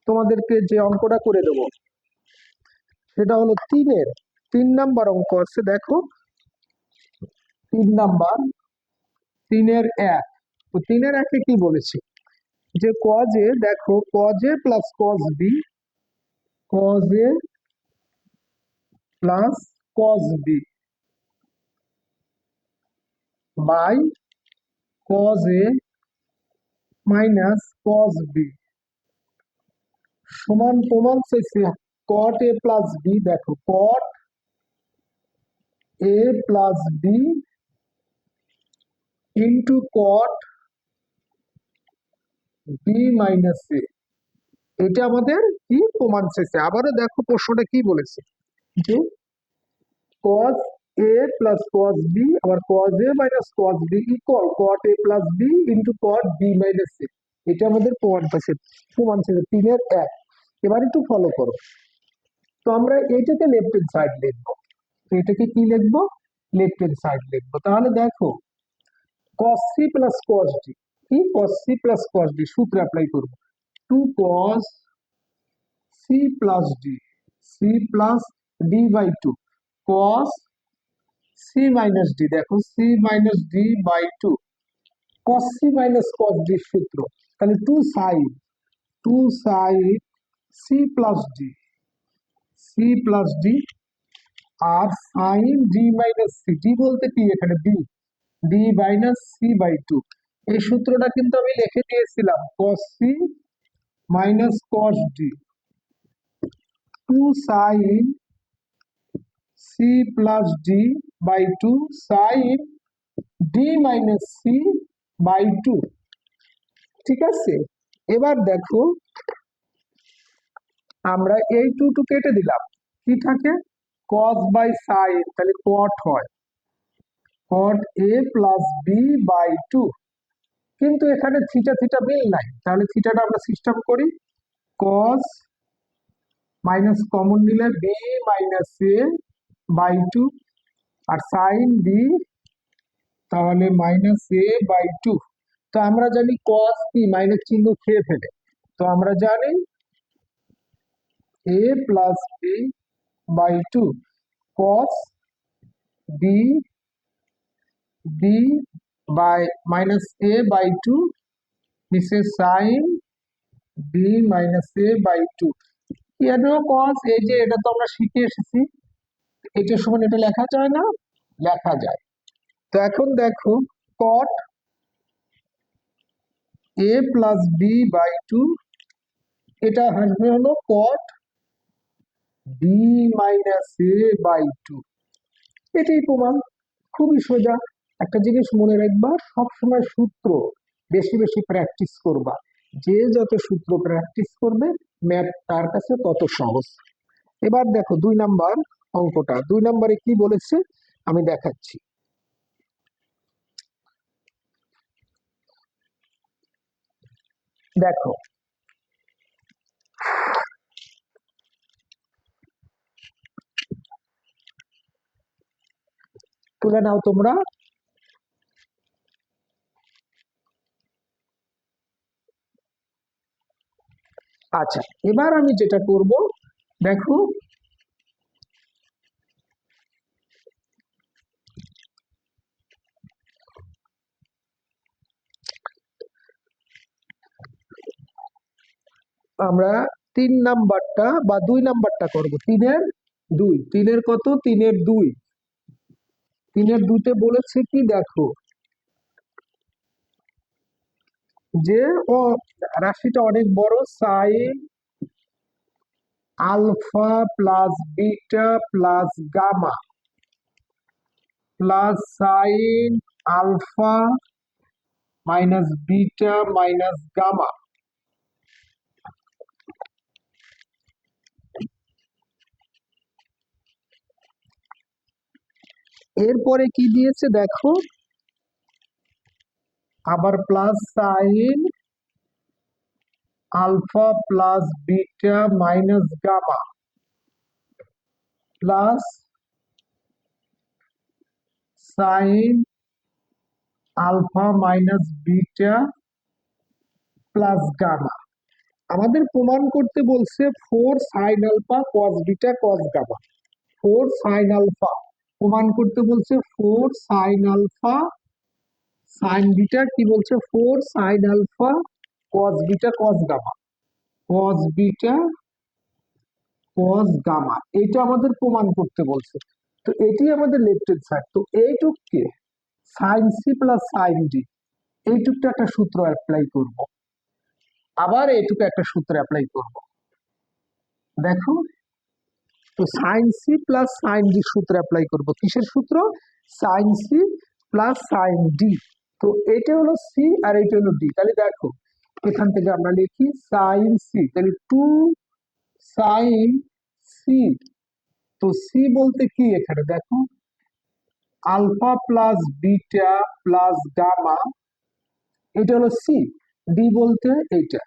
তোমাদেরকে যে অঙ্কটা করে দেব সেটা হলো 3-এর 3 নাম্বার অঙ্ক আছে। দেখো 3 নাম্বার 3-এর 1, তো 3-এর 1-এ কি বলেছে, যে কজ এ, দেখো cos A plus cos B, cos A plus cos B by cos A minus cos B সমান প্রমাণ চাইছে কট এ প্লাস বি। দেখো cot A plus B into cot B minus A, এটা আমাদের কি প্রমাণ চাইছে। আবারও দেখো প্রশ্নটা কি বলেছে, যে cos a plus cos b আবার cos a minus cos b equal cot a plus b into cot b minus a, এটা আমাদের প্রমাণ ছিল 3-এর 1। এবার একটু ফলো করো, তো আমরা এটাকে লেফট হ্যান্ড সাইড লিখবো, তো এটাকে কি লিখবো, লেফট হ্যান্ড সাইড লিখবো। তাহলে দেখো cos c plus cos d, কি cos c plus cos d সূত্র অ্যাপ্লাই করব, 2 cos c plus d, c plus d by 2 cos c minus D, দেখো c minus D by 2 cos c মাইনাস cos d সূত্র, তাহলে 2 sine c plus D, c plus D আর sine D minus C, D বলতে কি এখানে B, D minus C by 2। এই সূত্রটা কিন্তু আমি লিখে দিয়েছিলাম cos c minus cos D, two sine C plus D by two sine D minus C by two. ঠিক আছে, এবার দেখো আমরা এই টু টু কেটে দিলাম, কি থাকে কস বাই সাইন, তাহলে কট হয় কট A plus B by two. কিন্তু এখানে থিটা থিটা মিল নাই, তাহলে থিটাটা আমরা সিস্টেম করি কস মাইনাস কমন নিলে B minus A by two, আর সাইন বি তাহলে মাইনাস এ বাই টু। তো আমরা জানি কস কি মাইনাস চিহ্ন খেয়ে ফেলে, তো আমরা জানি A plus B by two cos B B by minus A by two নিচে sine B minus A by two. এটাও কস, এই যে এটা তো আমরা শিখে এসেছি, এটার সমান এটা লেখা যায় না, লেখা যায়। তো এখন দেখো cot A plus B by two, এটা আসবে হলো cot B minus A by two. এটাই প্রমাণ, খুবই সোজা। একটা জিনিস মনে রাখবা, সবসময় সূত্র বেশি বেশি প্র্যাকটিস করবা, যে যত সূত্র প্র্যাকটিস করবে ম্যাথ তার কাছে তত সহজ। এবার দেখো 2 নাম্বার অঙ্কটা, 2 নাম্বারে কি বলেছে আমি দেখাচ্ছি। দেখো তুলে নাও তোমরা। আচ্ছা, এবার আমি যেটা করব, দেখো আমরা 3 নাম্বারটা বা 2 নাম্বারটা করব, 3-এর 2, 3-এর কত 3-এর 2, 3-এর 2তে বলেছে কি দেখো যে ও রাশিটা অনেক বড়, sine alpha plus beta plus gamma plus sine alpha minus beta minus gamma. এরপরে কি দিয়েছে দেখো, আবার plus sine alpha plus beta minus gamma plus sine alpha minus beta plus gamma. আমাদের প্রমাণ করতে বলছে 4 sine alpha cos beta cos gamma, 4 sine alpha প্রমাণ করতে বলছে, 4 সাইন আলফা সাইন বিটা কি বলছে 4 sine alpha cos beta cos gamma, cos beta cos gamma, এটা আমাদের প্রমাণ করতে বলছে। তো এটি আমাদের লেফট হ্যান্ড সাইড, তো এইটুককে sine C plus sine D, এইটুকটা একটা সূত্র অ্যাপ্লাই করব, আবার এইটুকু একটা সূত্র অ্যাপ্লাই করব। দেখো, তো sine C plus sine D সূত্র অ্যাপ্লাই করব, কিসের সূত্র sine C plus sine D. তো এটা হলো সি আর এটা হলো ডি, তাহলে দেখো এখান থেকে আমরা লিখি সাইন সি, তাহলে 2 সাইন সি, তো সি বলতে কি এখানে দেখো alpha plus beta plus gamma, এটা হলো সি, ডি বলতে এইটা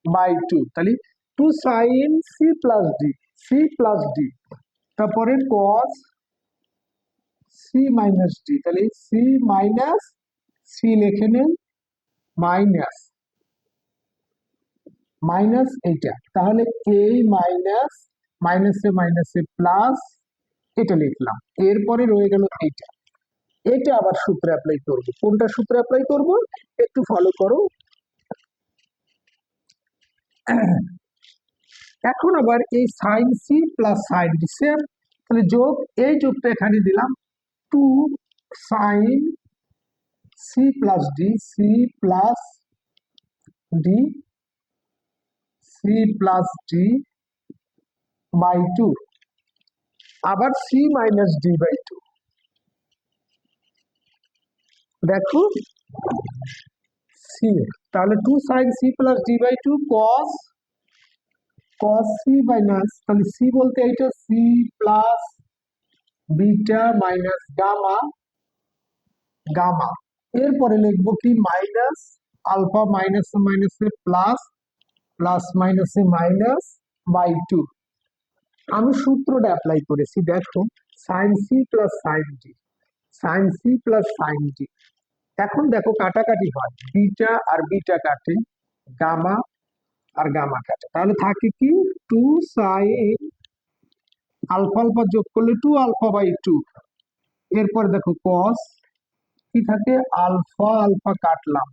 বাই টু, তাহলে 2 sine C plus D, C plus D, তারপরে কস সি মাইনাস ডি, তাহলে সি মাইনাস সি লিখে নেন মাইনাস মাইনাস এইটা, তাহলে এই মাইনাস মাইনাসে মাইনাসে প্লাস, এটা লিখলাম। এরপরে রয়ে গেল এইটা, এটা আবার সূত্র অ্যাপ্লাই করব, কোনটা সূত্র অ্যাপ্লাই করব একটু ফলো করো। এখন আবার এই sine C plus sine D same, তাহলে যোগ, এই যোগটা এখানে দিলাম 2 sine C plus D, C plus D C plus D by two, আবার C minus D by two. দেখো সি, তাহলে two sine C plus D by two cos cos C minus, তাহলে সি বলতে এইটা C plus beta minus gamma gamma. এরপরে লিখবো কি minus alpha minus মাইনাসে প্লাস, প্লাস মাইনাসে মাইনাস বাই টু। আমি সূত্রটা অ্যাপ্লাই করেছি, দেখো sine C plus sine D, sine C plus sine D. এখন দেখো কাটাকাটি হয়, বিটা আর বিটা কাটে, গামা আর গামা কাটে, তাহলে থাকে কি টু সাইন আলফা আলফা যোগ করলে টু আলফা বাই টু। এরপর দেখো কস কি থাকে, আলফা আলফা কাটলাম,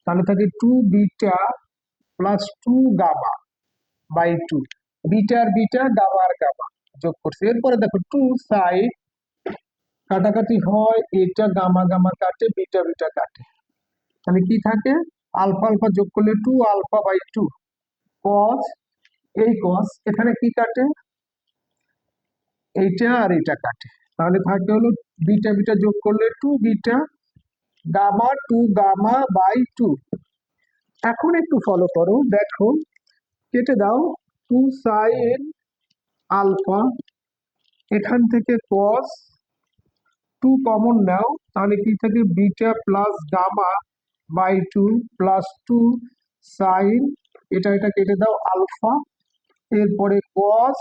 তাহলে থাকে two beta plus two gamma by two. Beta আর বিটা, গামা আর গামা যোগ করছে। এরপরে দেখো টু সাইন, কাটাকাটি হয়, এটা গামা গামা কাটে, বিটা বিটা কাটে, তাহলে কি থাকে আলফা আলফা যোগ করলে two alpha by two. Cos, এই কস এখানে কি কাটে, এইটা আর এটা কাটে, তাহলে থাকে হলো বিটা বিটা যোগ করলে two beta gamma two gamma by two. এখন একটু ফলো করো, দেখো কেটে দাও, টু সাইন আলফা, এখান থেকে কস টু কমন নাও, তাহলে কি থাকে beta plus gamma by two plus two sine, এটা এটা কেটে দাও আলফা। এরপরে কস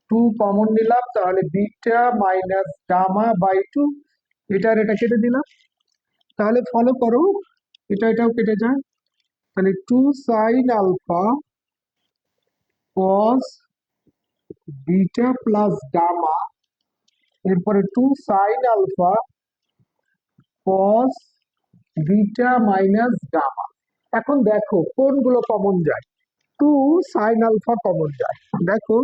টু কমন নিলাম, তাহলে beta minus gamma by two, এটা আর এটা কেটে দিলাম। তাহলে ফলো করো, এটা এটাও কেটে যায়, তাহলে two sine alpha cos beta plus gamma, এরপরে two sine alpha cos beta minus gamma. এখন দেখো কোনগুলো কমন যায়, টু সাইন আলফা কমন যায়, দেখো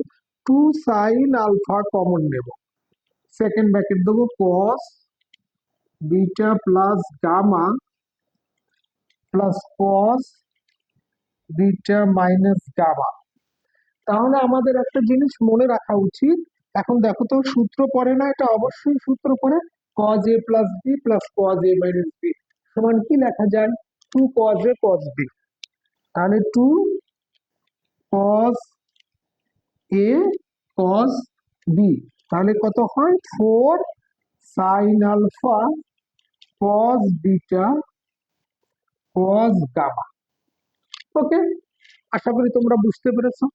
টু সাইন আলফা কমন নেব, সেকেন্ড ব্র্যাকেট দেবো cos beta plus gamma plus cos beta minus gamma. তাহলে আমাদের একটা জিনিস মনে রাখা উচিত, এখন দেখো তো সূত্র পড়ে না, এটা অবশ্যই সূত্র পড়ে, cos A plus B plus cos A minus B সমান কি লেখা যায়, two cos A cos B, তাহলে two cos A cos B, তাহলে কত হয় four sine alpha cos beta cos gamma. Okay, আশা করি তোমরা বুঝতে পেরেছো,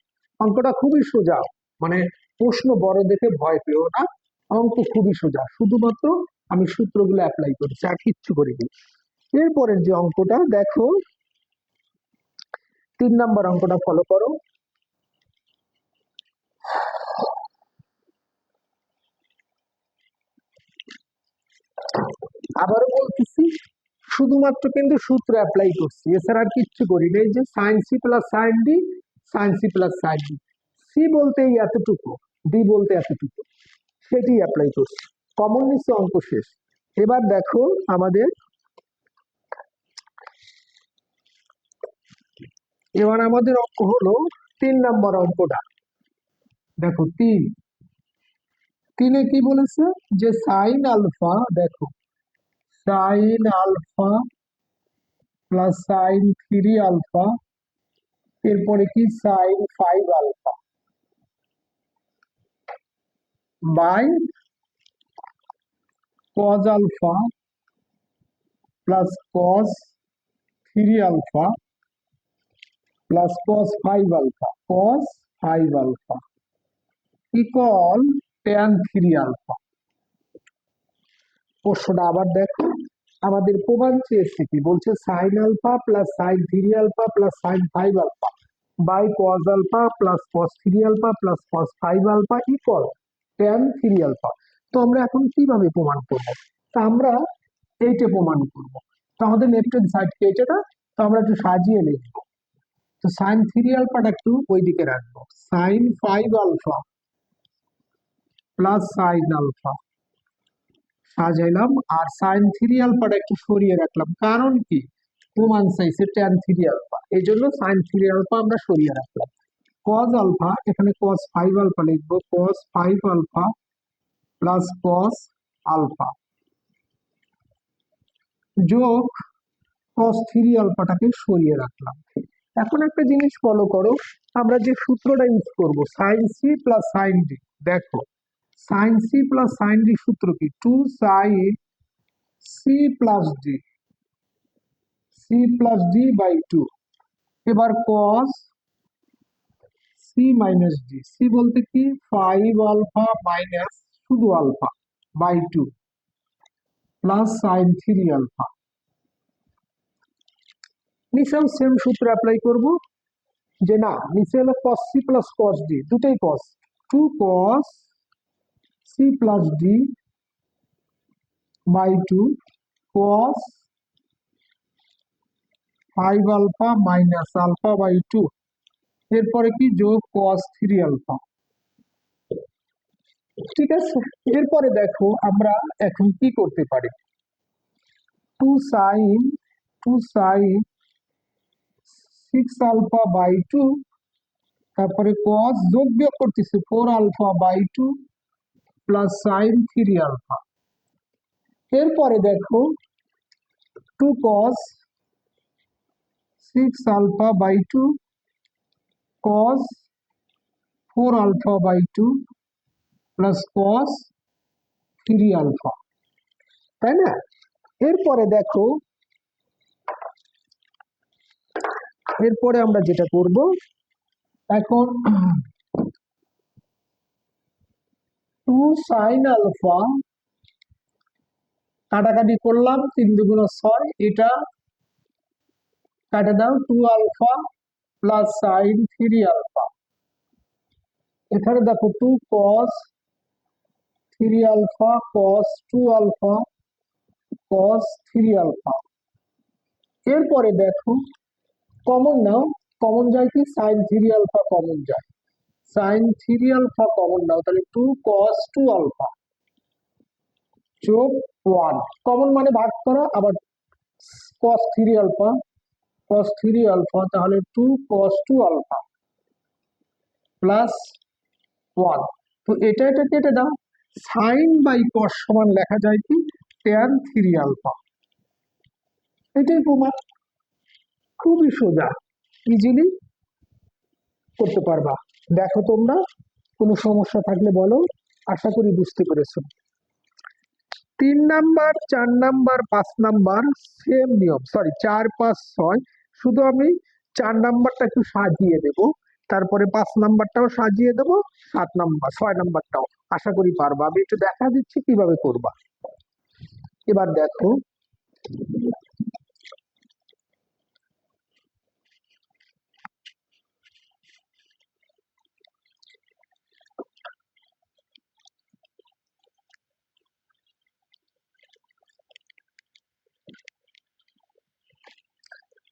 অঙ্কটা খুবই সোজা, মানে প্রশ্ন বড় দেখে ভয় পেও না, অঙ্ক খুবই সোজা, শুধুমাত্র আমি সূত্রগুলো অ্যাপ্লাই করেছি আর কিচ্ছু করিনি। এরপরের যে অঙ্কটা দেখো, 3 নম্বর অঙ্কটা ফলো করো। আবারও বলতেছি, শুধুমাত্র কিন্তু সূত্র অ্যাপ্লাই করছি, এছাড়া আর কিচ্ছু করি না। এই যে sine C plus sine D, sine C plus sine D, C বলতে এতটুকু, ডি বলতে এতটুকু, সেটি অ্যাপ্লাই করছি, কমন নিচ্ছে, অঙ্ক শেষ। এবার দেখো আমাদের, এবার আমাদের অঙ্ক হলো 3 নম্বর অঙ্কটা, দেখো তিনে কি বলেছে, যে সাইন আলফা, দেখো sine alpha plus sine three alpha, এরপরে কি sine five alpha by cos alpha plus cos three alpha plus cos five alpha, cos five alpha equal tan three alpha. প্রশ্নটা আবার দেখো, আমাদের প্রমাণ চেয়েছে কি, বলছে sine alpha plus sine three alpha plus sine five alpha by cos alpha plus cos three alpha plus cos five alpha equal tan three alpha. তো আমরা এখন কিভাবে প্রমাণ করব, তা আমরা এইটা প্রমাণ করব। তো আমাদের লেফট হ্যান্ড সাইড কে এটা, তো আমরা একটু সাজিয়ে লিখবো, তো সাইন থ্রি আলফাটা একটু ওইদিকে রাখবো, sine five alpha plus sine alpha সাজাইলাম, আর সাইন থ্রি আলফাটা একটু সরিয়ে রাখলাম, কারণ কি প্রমাণ চাইছে ট্যান থ্রি আলফা, এই জন্য সাইন থ্রি আলফা আমরা সরিয়ে রাখলাম। কজ আলফা, এখানে কজ ফাইভ আলফা লিখবো, cos five alpha plus cos alpha যোগ কস থ্রি আলফাটাকে সরিয়ে রাখলাম। এখন একটা জিনিস ফলো করো, আমরা যে সূত্রটা ইউজ করব sine C plus sine D. দেখো sine C plus sine D সূত্র কি, two sine C plus D, C plus D by two. এবার cos C minus D, C বলতে কি ফাইভ আলফা মাইনাস শুধু alpha by two plus sine three alpha. নিচেও same সূত্র apply করব, যে না নিচে হলো cos C plus cos D, দুটোই cos, two cos C plus D by two cos five alpha minus alpha by two, এরপরে কি যোগ কস থ্রি আলফা। ঠিক আছে, এরপরে দেখো আমরা এখন কি করতে পারি, two sine six alpha by two, তারপরে কস যোগ বিয়োগ করতেছি four alpha by two plus sine three alpha. এরপরে দেখো two cos six alpha by two cos four alpha by two plus cos three alpha, তাই না? এরপরে দেখো, এরপরে আমরা যেটা করব এখন, টু সাইন আলফা কাটাকাটি করলাম, তিন দুগুণ ছয়, এটা কাটে দাও, two alpha plus sine three alpha. এখানে দেখো two cos three alpha cos two alpha cos three alpha. এরপরে দেখো কমন নাও, কমন যায় কি সাইন থ্রি আলফা কমন যায়, সাইন থ্রি আলফা কমন নাও, তাহলে টু কস টু আলফা যোগ ওয়ান, কমন মানে ভাগ করা, আবার কস থ্রি আলফা তাহলে two cos two alpha plus one. তো এটা কেটে দাও, সাইন বাই কস সমান লেখা যায় কি ট্যান থ্রি আলফা। এটাই প্রমাণ, খুবই সোজা, ইজিলি করতে পারবা। দেখো তোমরা, কোনো সমস্যা থাকলে বলো, আশা করি বুঝতে পেরেছো। 3 নাম্বার 4 নাম্বার 5 নাম্বার সেম নিয়ম, সরি 4 5 6, শুধু আমি 4 নাম্বারটা একটু সাজিয়ে দেব, তারপরে 5 নাম্বারটাও সাজিয়ে দেব, 7 নাম্বার 6 নাম্বারটাও, আশা করি পারবা। আমি একটু দেখা দিচ্ছি কিভাবে করবা। এবার দেখো,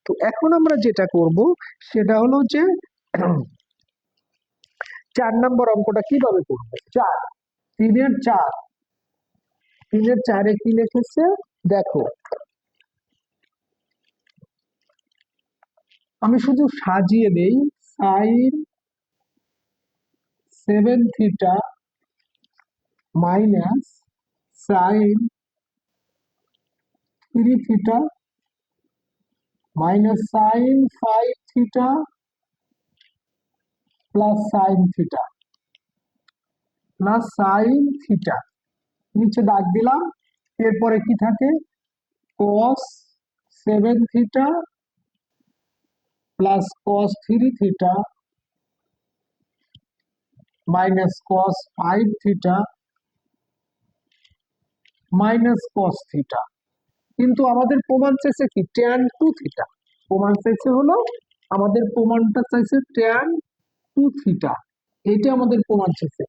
তো এখন আমরা যেটা করব সেটা হলো যে 4 নাম্বার অঙ্কটা কিভাবে করবো, 4 3-এর 4, 3-এর 4-এ কি লিখেছে দেখো, আমি শুধু সাজিয়ে দেই, sine 7 theta minus sine 3 theta minus sine 5 theta plus sine theta plus sine theta, নিচে দাগ দিলাম। এরপরে কি থাকে, cos 7 theta plus cos 3 theta minus cos 5 theta minus cos theta. কিন্তু আমাদের প্রমাণ চাইছে কি tan 2 থিটা, প্রমাণ চাইছে হলো, আমাদের প্রমাণটা চাইছে tan 2 থিটা, এটা আমাদের প্রমাণ চাইছে।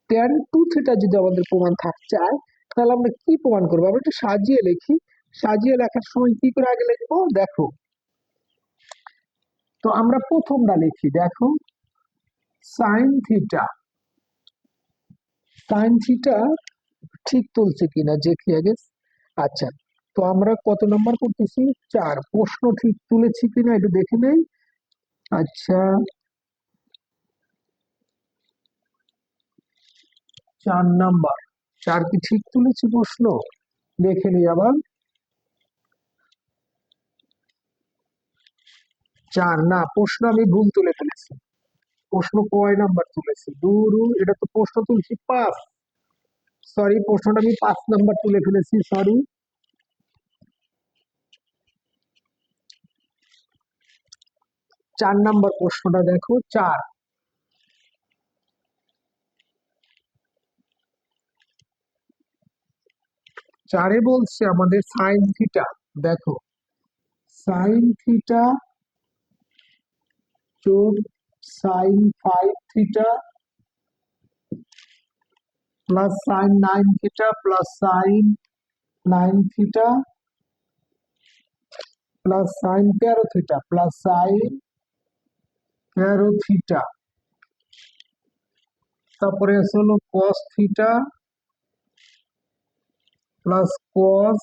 tan 2 থিটা যদি আমাদের প্রমাণ থাকতে চায়, তাহলে আমরা কি প্রমাণ করবো, আমরা একটু সাজিয়ে লিখি। সাজিয়ে লেখার সময় কি করে আগে লিখবো দেখো, তো আমরা প্রথমটা লিখি, দেখো সাইন থিটা, সাইন থিটা ঠিক তুলছে কিনা দেখি আগে। আচ্ছা, তো আমরা কত নাম্বার করতেছি? 4। প্রশ্ন ঠিক তুলেছি কিনা এটা দেখে নেই। আচ্ছা, 4 নাম্বার। 4 কি ঠিক তুলেছি প্রশ্ন? দেখে নিই আবার। 4 না, প্রশ্ন আমি ভুল তুলে ফেলেছি। প্রশ্ন কয় নাম্বার তুলেছি? দুরু, এটা তো প্রশ্ন তুলছি 5। সরি, প্রশ্নটা আমি 5 নাম্বার তুলে ফেলেছি, সরি। 4 নাম্বার প্রশ্নটা দেখো, 4। 4-এ বলছে আমাদের সাইন থিটা। দেখো, সাইন থিটা যোগ sine 5 theta plus sine 9 theta plus sine 9 theta plus sine 13 theta plus sine 13 theta, তারপরে আছে হলো cos theta plus cos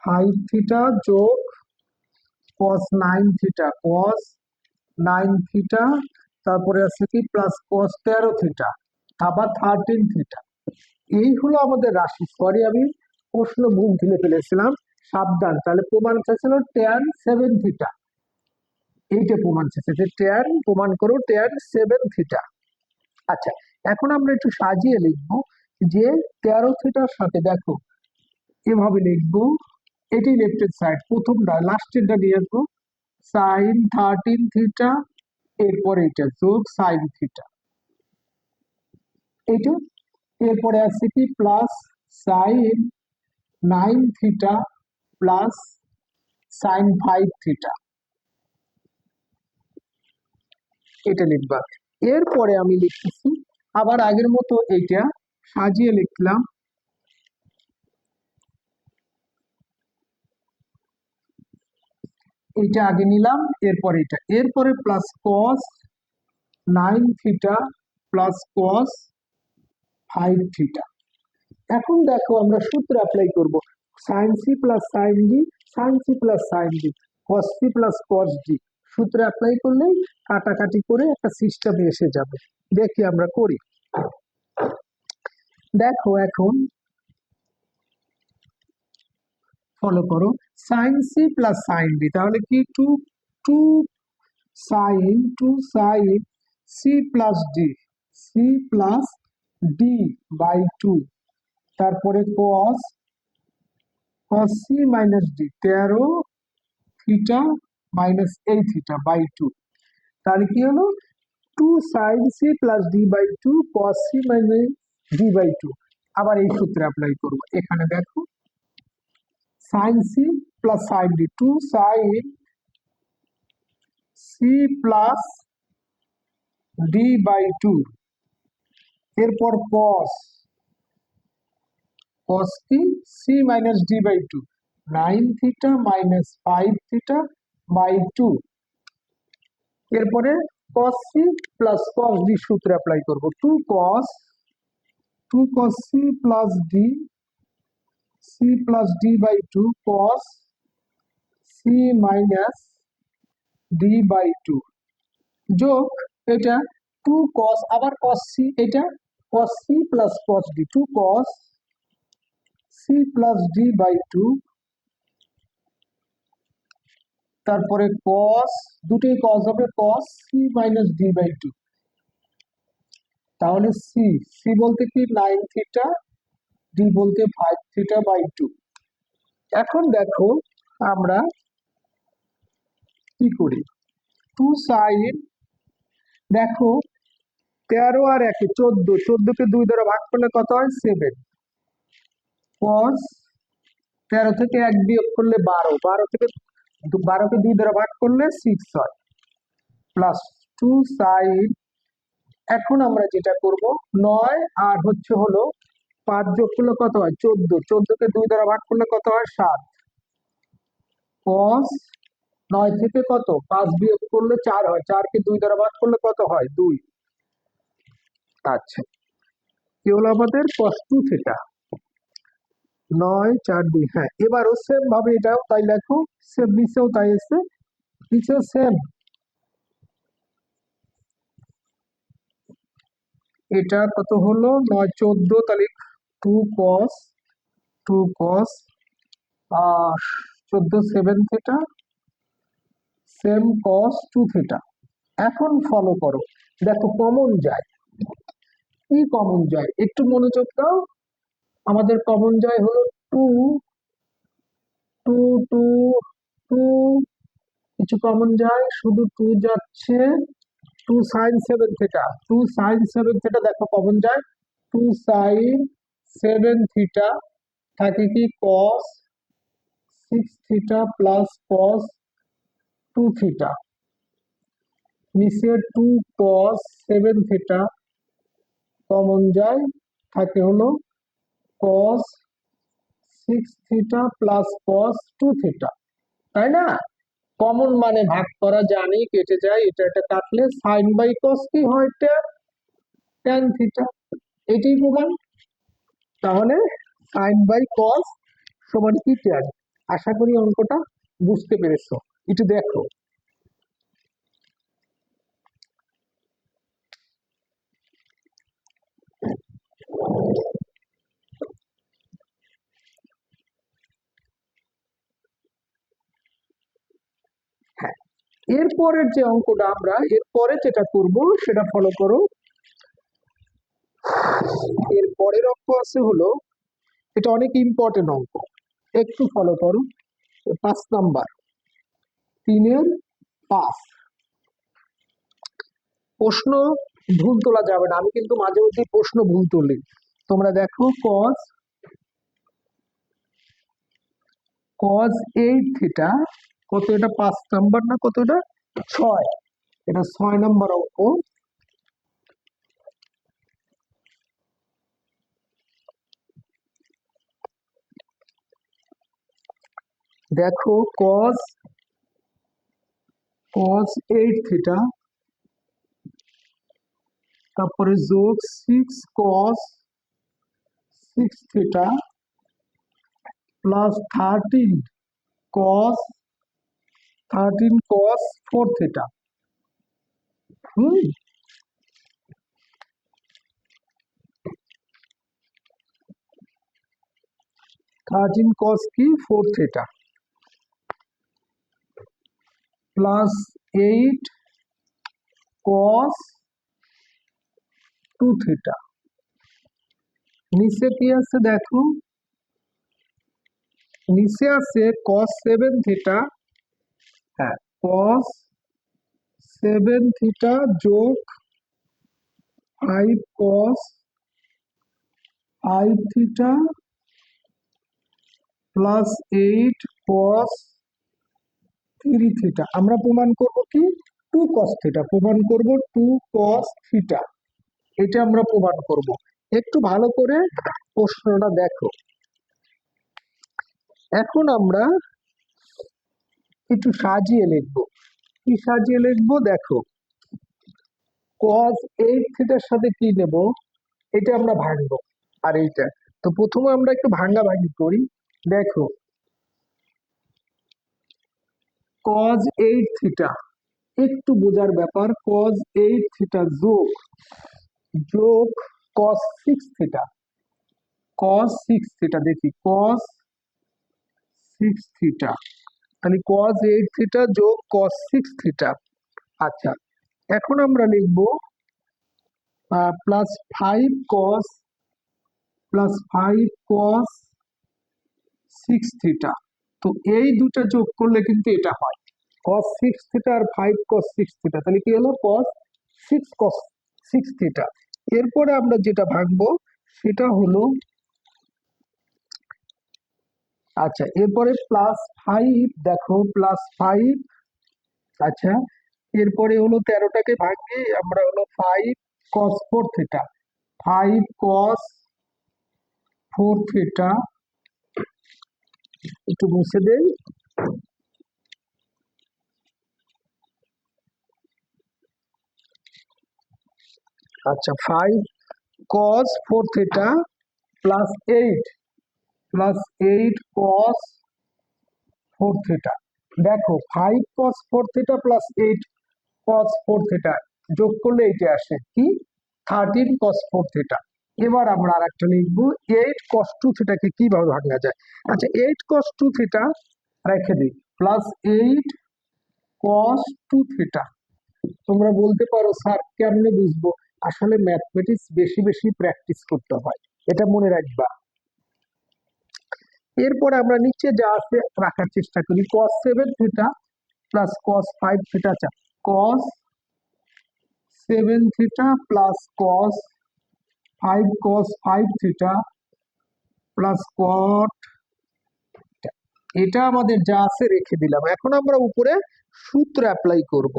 5 theta যোগ কস 9 থিটা, কস 9 থিটা, তারপরে আছে কি প্লাস কস 13 থিটা, আবার 13 থিটা। এই হলো আমাদের রাশি। সরি, আমি প্রশ্ন ভুল তুলে ফেলেছিলাম, সাবধান। তাহলে প্রমাণ চাইছিল tan 7 থিটা, এইটা প্রমাণ চাইছে যে tan প্রমাণ করো tan 7 থিটা। আচ্ছা, এখন আমরা একটু সাজিয়ে লিখবো যে 13 থিটার সাথে দেখো এভাবে লিখবো, এটাই লেফট হ্যান্ড সাইড, প্রথমটা লাস্টেরটা নিয়ে আসবো সাইন 13 থিটা, এরপরে এটা যোগ সাইন থিটা, এটা। এরপরে আছে কি plus sine 9 theta plus sign 5 theta, এটা লিখবা। এরপরে আমি লিখতেছি আবার আগের মতো এইটা সাজিয়ে লিখলাম, এইটা আগে নিলাম, এরপরে এটা, এরপরে plus cos 9 theta plus cos 5 theta. এখন দেখো আমরা সূত্র অ্যাপ্লাই করব, sine C plus sine D, sine C plus sine D, cos C plus cos D. সূত্র অ্যাপ্লাই করলেই কাটাকাটি করে একটা সিস্টেম এসে যাবে। দেখি আমরা করি। দেখো এখন ফলো করো, sine C plus sine D, তাহলে কি two two sine C plus D, C plus D by 2, তারপরে cos cos C minus D, 13 theta minus এই থিটা বাই 2। তাহলে কি হলো, 2 sine C plus D by 2 cos C minus D by 2। আবার এই সূত্রে অ্যাপ্লাই করব, এখানে দেখো sine C plus sine D, 2 sine C plus D by 2, এরপর কস কস কি C minus D by 2, 9 theta minus 5 theta by 2। এরপরে cos c plus cos d সূত্র অ্যাপ্লাই করব, 2 cos c plus d, c plus d by 2 cos c minus d by 2 যোগ এটা 2 cos আবার cos c, এটা cos c plus cos d, 2 cos c plus d by 2, তারপরে cos, দুটোই cos হবে, cos c minus d by 2। তাহলে C, C বলতে কি 9 থিটা, ডি বলতে 5 থিটা বাই 2। এখন দেখো আমরা কি করি, 2 সাইন, দেখো 13 আর 1 14, 14 কে 2 দ্বারা ভাগ করলে কত হয় 7, cos 13 থেকে 1 বিয়োগ করলে 12, 12 থেকে 12 কে 2 দ্বারা ভাগ করলে 6 হয়, প্লাস 2 সাইন। এখন আমরা যেটা করব 9 আর হচ্ছে হলো 5 যোগ করলে কত হয় 14, 14 কে 2 দ্বারা ভাগ করলে কত হয় 7, cos 9 থেকে কত 5 বিয়োগ করলে 4 হয়, 4 কে 2 দ্বারা ভাগ করলে কত হয় 2। আচ্ছা, কি হলো আমাদের cos 2 থিটা। 9 4 2, হ্যাঁ এবারও সেম ভাবে এটাও তাই লেখো, সেম নিচেও তাই আছে, নিচেও সেম। এটা কত হলো 9 14, তাহলে 2 cos আর 14 7 থিটা, সেম cos 2 থিটা। এখন ফলো করো, দেখো কমন যায়, কি কমন যায় একটু মনোযোগ দাও। আমাদের কমন যায় হলো টু, টু টু টু, কিছু কমন যায়, শুধু টু যাচ্ছে, 2 sin 7 থিটা, 2 sin 7 থিটা দেখো কমন যায়, 2 sin 7 থিটা থাকে কি cos 6 theta plus cos 2 theta, নিচে 2 cos 7 থিটা কমন যায়, থাকে হলো cos 6 theta plus cos 2 theta, তাই না? কমন মানে ভাগ করা জানি, কেটে যায়, এটা এটা কাটলে সাইন বাই কস কি হয়, ট্যান থিটা, এটাই প্রমাণ। তাহলে সাইন বাই কস সমান কি ট্যান। আশা করি অঙ্কটা বুঝতে পেরেছো, একটু দেখো। হ্যাঁ, এরপরের যে অঙ্কটা আমরা এরপরে যেটা করব সেটা ফলো করো। এর পরের অঙ্ক আছে হলো, এটা অনেক ইম্পর্টেন্ট অঙ্ক, একটু ফলো করো। 5 নাম্বার, 3-এর 5। প্রশ্ন ভুল তোলা যাবে না, আমি কিন্তু মাঝে মধ্যে প্রশ্ন ভুল তুলি। তোমরা দেখো cos cos 8 থিটা কত, এটা 5 নাম্বার না কত, এটা 6, এটা 6 নাম্বার অঙ্ক। দেখো cos 8 থিটা, তারপরে যোগ 6 cos 6 theta plus 13 cos 4 theta. হুম, 13 cos কি 4 থিটা প্লাস 8 cos 2 থিটা। নিচে কি আছে দেখো, নিচে আছে cos 7 থিটা, হ্যাঁ cos 7 থিটা যোগ 5 cos 5 theta plus 8 cos 3 theta. আমরা প্রমাণ করব কি 2 cos থিটা, প্রমাণ করব 2 cos থিটা, এটা আমরা প্রমাণ করব। একটু ভালো করে প্রশ্নটা দেখো। এখন আমরা একটু সাজিয়ে লিখবো, কি সাজিয়ে লিখবো দেখো, cos 8 থিটার সাথে কি নেব, এটা আমরা ভাঙবো, আর এইটা তো প্রথমে আমরা একটু ভাঙাভাঙি করি। দেখো cos 8 থিটা একটু বোঝার ব্যাপার, cos 8 থিটা যোগ যোগ cos 6 থিটা, cos 6 থিটা দেখি cos 6 থিটা, তাহলে cos 8 থিটা যোগ cos 6 থিটা। আচ্ছা, এখন আমরা লিখবো +5 cos 6 থিটা। তো এই দুটা যোগ করলে কিন্তু এটা হয় cos 6 থিটা আর 5 cos 6 থিটা, তাহলে কি হলো cos 6 থিটা। এরপরে আমরা যেটা ভাঙবো সেটা হলো, আচ্ছা এরপরে +5, দেখো +5, আচ্ছা এরপরে হলো 13টাকে ভাঙি আমরা, হলো 5 cos 4 থিটা, 5 cos 4 থিটা, একটু মুছে দেই। আচ্ছা 5 cos 4 theta plus 8 plus 8 cos 4 theta. দেখো 5 cos 4 theta plus 8 cos 4 theta যোগ করলে এইটা আসে কি 13 cos 4 থিটা। এবার আমরা আর একটা লিখবো 8 cos 2 থিটাকে কিভাবে ভাঙা যায়। আচ্ছা 8 cos 2 থিটা রেখে দিই প্লাস 8 cos 2 থিটা। তোমরা বলতে পারো স্যার কেমনে বুঝবো, আসলে ম্যাথমেটিক্স বেশি বেশি প্র্যাকটিস করতে হয়, এটা মনে রাখবা। এরপরে আমরা নিচে যা আছে রাখার চেষ্টা করি cos 7 theta plus cos 5 theta. আচ্ছা cos 7 theta plus cos 5 theta plus cot, এটা আমাদের যা আছে রেখে দিলাম। এখন আমরা উপরে সূত্র অ্যাপ্লাই করব,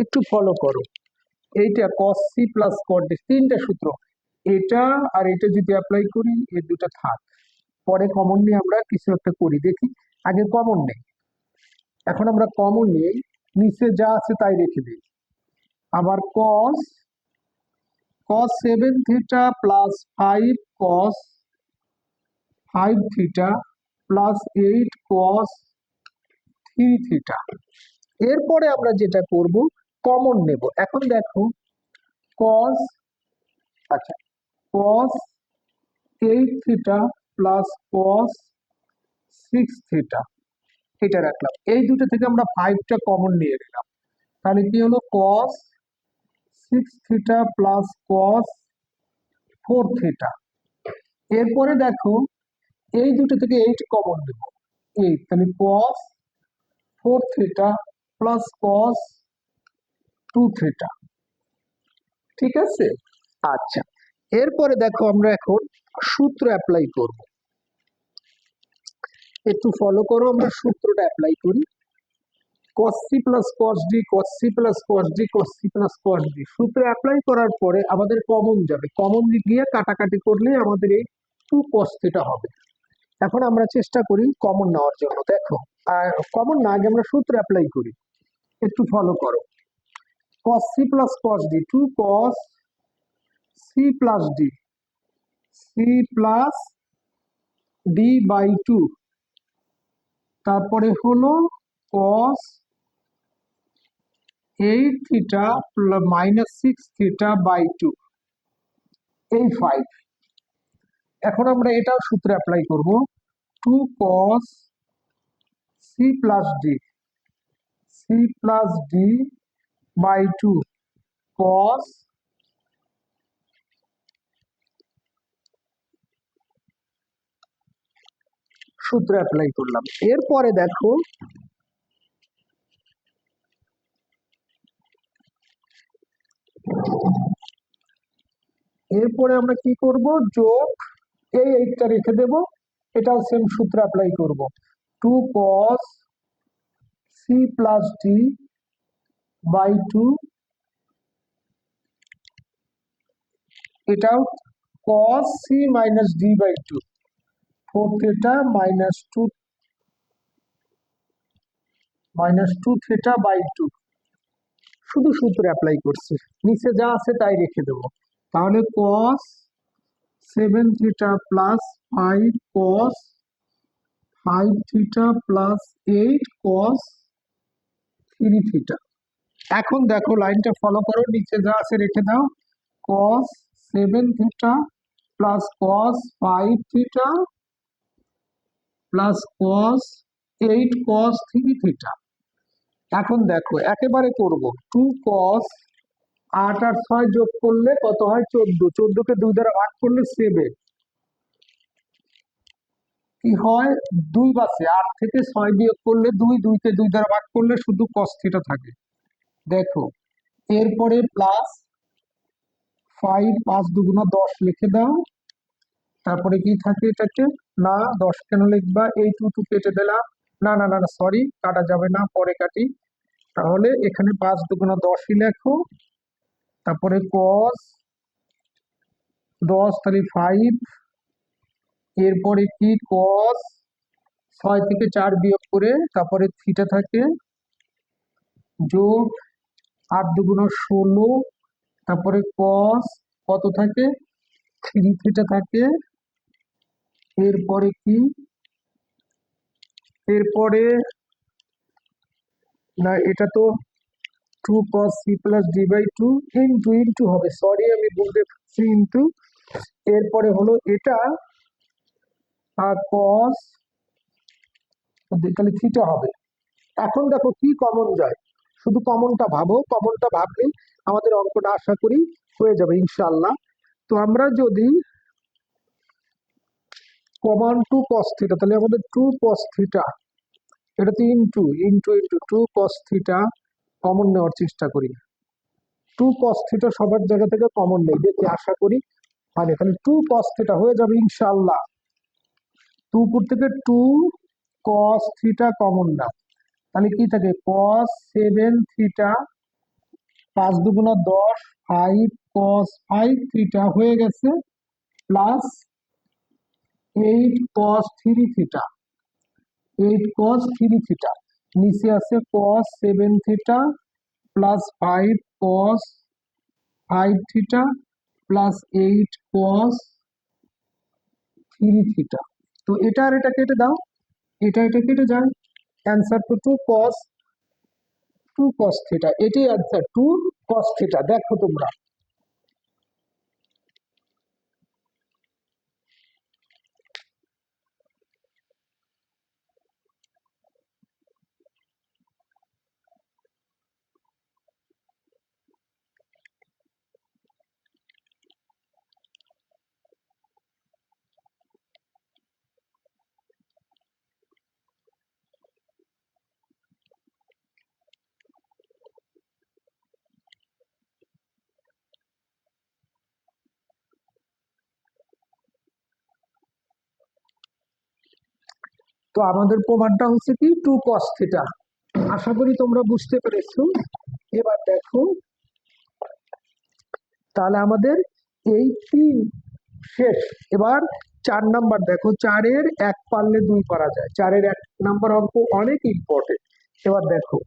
একটু ফলো করো। এইটা cos c plus cot d, তিনটা সূত্র, এটা আর এটা যদি অ্যাপ্লাই করি এই দুটো থাক, পরে কমন নিয়ে আমরা কিছু একটা করি, দেখি আগে কমন নেই। এখন আমরা কমন নিয়ে নিচে যা আছে তাই রেখে দিই। আবার cos 7 theta plus 5 cos 5 theta plus 8 cos 3 theta. এরপরে আমরা যেটা করব কমন নেব। এখন দেখো cos, আচ্ছা cos 8 theta plus cos 6 theta, এটা রাখলাম। এই দুটো থেকে আমরা 5টা কমন নিয়ে নিলাম, তাহলে কি হলো cos 6 theta plus cos 4 theta. এরপরে দেখো এই দুটো থেকে 8 কমন নেব, 8, তাহলে cos 4 theta plus cos 2 theta, ঠিক আছে। আচ্ছা এরপরে দেখো আমরা এখন সূত্র অ্যাপ্লাই করব, একটু ফলো করো, আমরা সূত্রটা অ্যাপ্লাই করি। cos c plus cos d, cos c plus cos d, cos c plus cos d সূত্র অ্যাপ্লাই করার পরে আমাদের কমন যাবে, কমন গিয়ে কাটাকাটি করলে আমাদের এই 2 cos থিটা হবে। এখন আমরা চেষ্টা করি কমন নেওয়ার জন্য। দেখো কমন না, আগে আমরা সূত্র অ্যাপ্লাই করি, একটু ফলো করো। cos c plus cos d, 2 cos c plus d, c plus d by 2, তারপরে হলো cos 8 theta minus 6 theta by 2, এই 5। এখন আমরা এটাও সূত্রে অ্যাপ্লাই করব, 2 cos c plus d, c plus d by 2 cos, সূত্র অ্যাপ্লাই করলাম। এরপরে দেখো এরপরে আমরা কি করব, যোগ এই 8টা রেখে দেব, এটাও সেম সূত্র অ্যাপ্লাই করব, 2 cos c plus d by 2, এটাও cos c minus d by 2, 4 theta minus 2 theta by 2, শুধু সূত্র অ্যাপ্লাই করছি, নিচে যা আছে তাই রেখে দেব। তাহলে cos 7 theta plus 5 cos 5 theta plus 8 cos 3 theta. এখন দেখো লাইনটা ফলো করো, নিচে যা আছে রেখে দাও, cos 7 theta plus cos 5 theta plus cos 8 cos 3 theta. এখন দেখো একেবারে করব, 2 cos 8 আর 6 যোগ করলে কত হয় 14, 14কে 2 দ্বারা ভাগ করলে 7, কি হয় 2 বাঁচে, 8 থেকে 6 বিয়োগ করলে 2, 2কে 2 দ্বারা ভাগ করলে শুধু cos থিটা থাকে। দেখো এরপরে প্লাস 5, 5 দুগুণা 10 লিখে দাও, তারপরে কি থাকে এটাকে, না 10 কেন লিখবা, এই 2 কেটে দিলাম, না না না সরি কাটা যাবে না, পরে কাটি। তাহলে এখানে 5 দুগুণা 10ই লেখো, তারপরে cos 10 তাহলে 5, এরপরে কি cos 6 থেকে 4 বিয়োগ করে তারপরে থিটা থাকে, যোগ 8 দুগুণা 16, তারপরে cos কত থাকে 3 থিটা থাকে, এরপরে কি, এরপরে না, এটা তো 2 cos c + d/2 ইন্টু হবে, সরি আমি বলতে পারছি ইন্টু। এরপরে হলো এটা cos, তাহলে থিটা হবে। এখন দেখো কি কমন যায়, শুধু কমনটা ভাবো, কমনটা ভাবলেই আমাদের অঙ্কটা আশা করি হয়ে যাবে ইনশাআল্লাহ। তো আমরা যদি কমন 2 cos থিটা, তাহলে আমাদের 2 cos থিটা, এটা তো into into into 2 cos theta common নেওয়ার চেষ্টা করি। 2 cos থিটা সবার জায়গা থেকে কমন নেই, দেখি আশা করি মানে তাহলে 2 cos থিটা হয়ে যাবে ইনশাআল্লাহ। 2 উপর থেকে 2 cos থিটা কমন না, তাহলে কি থাকে cos 7 থিটা, 5 দুগুণা 10, 5 cos 5 থিটা হয়ে গেছে, plus 8 cos 3 theta, 8 cos 3 theta, নিচে আছে cos 7 theta plus 5 cos 5 theta plus 8 cos 3 theta. তো এটা আর এটা কেটে দাও, এটা কেটে যায়, অ্যান্সার তো 2 cos থিটা, এটাই অ্যান্সার 2 cos থিটা। দেখো তোমরা, তো আমাদের প্রমাণটা হচ্ছে কি 2 cos থিটা। আশা করি তোমরা বুঝতে পেরেছো। এবার দেখো, তাহলে আমাদের এই 3 শেষ। এবার 4 নাম্বার দেখো, 4-এর 1 পারলে 2 পারা যায়, 4-এর 1 নাম্বার অঙ্ক অনেক ইম্পর্টেন্ট। এবার দেখো,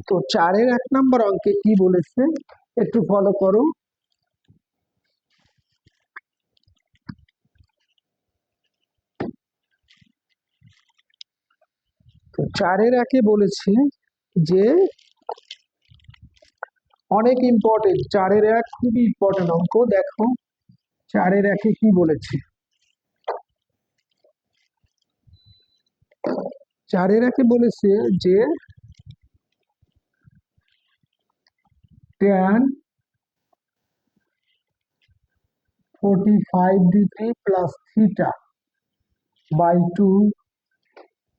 তো 4-এর 1 নাম্বার অঙ্কে কি বলেছে একটু ফলো করো। তো 4-এর 1-এ বলেছে যে অনেক ইম্পর্টেন্ট, 4-এর 1 খুবই ইম্পর্টেন্ট অঙ্ক। দেখো 4-এর 1-এ কি বলেছে, 4-এর 1-এ বলেছে যে tan 45 degree plus theta by 2,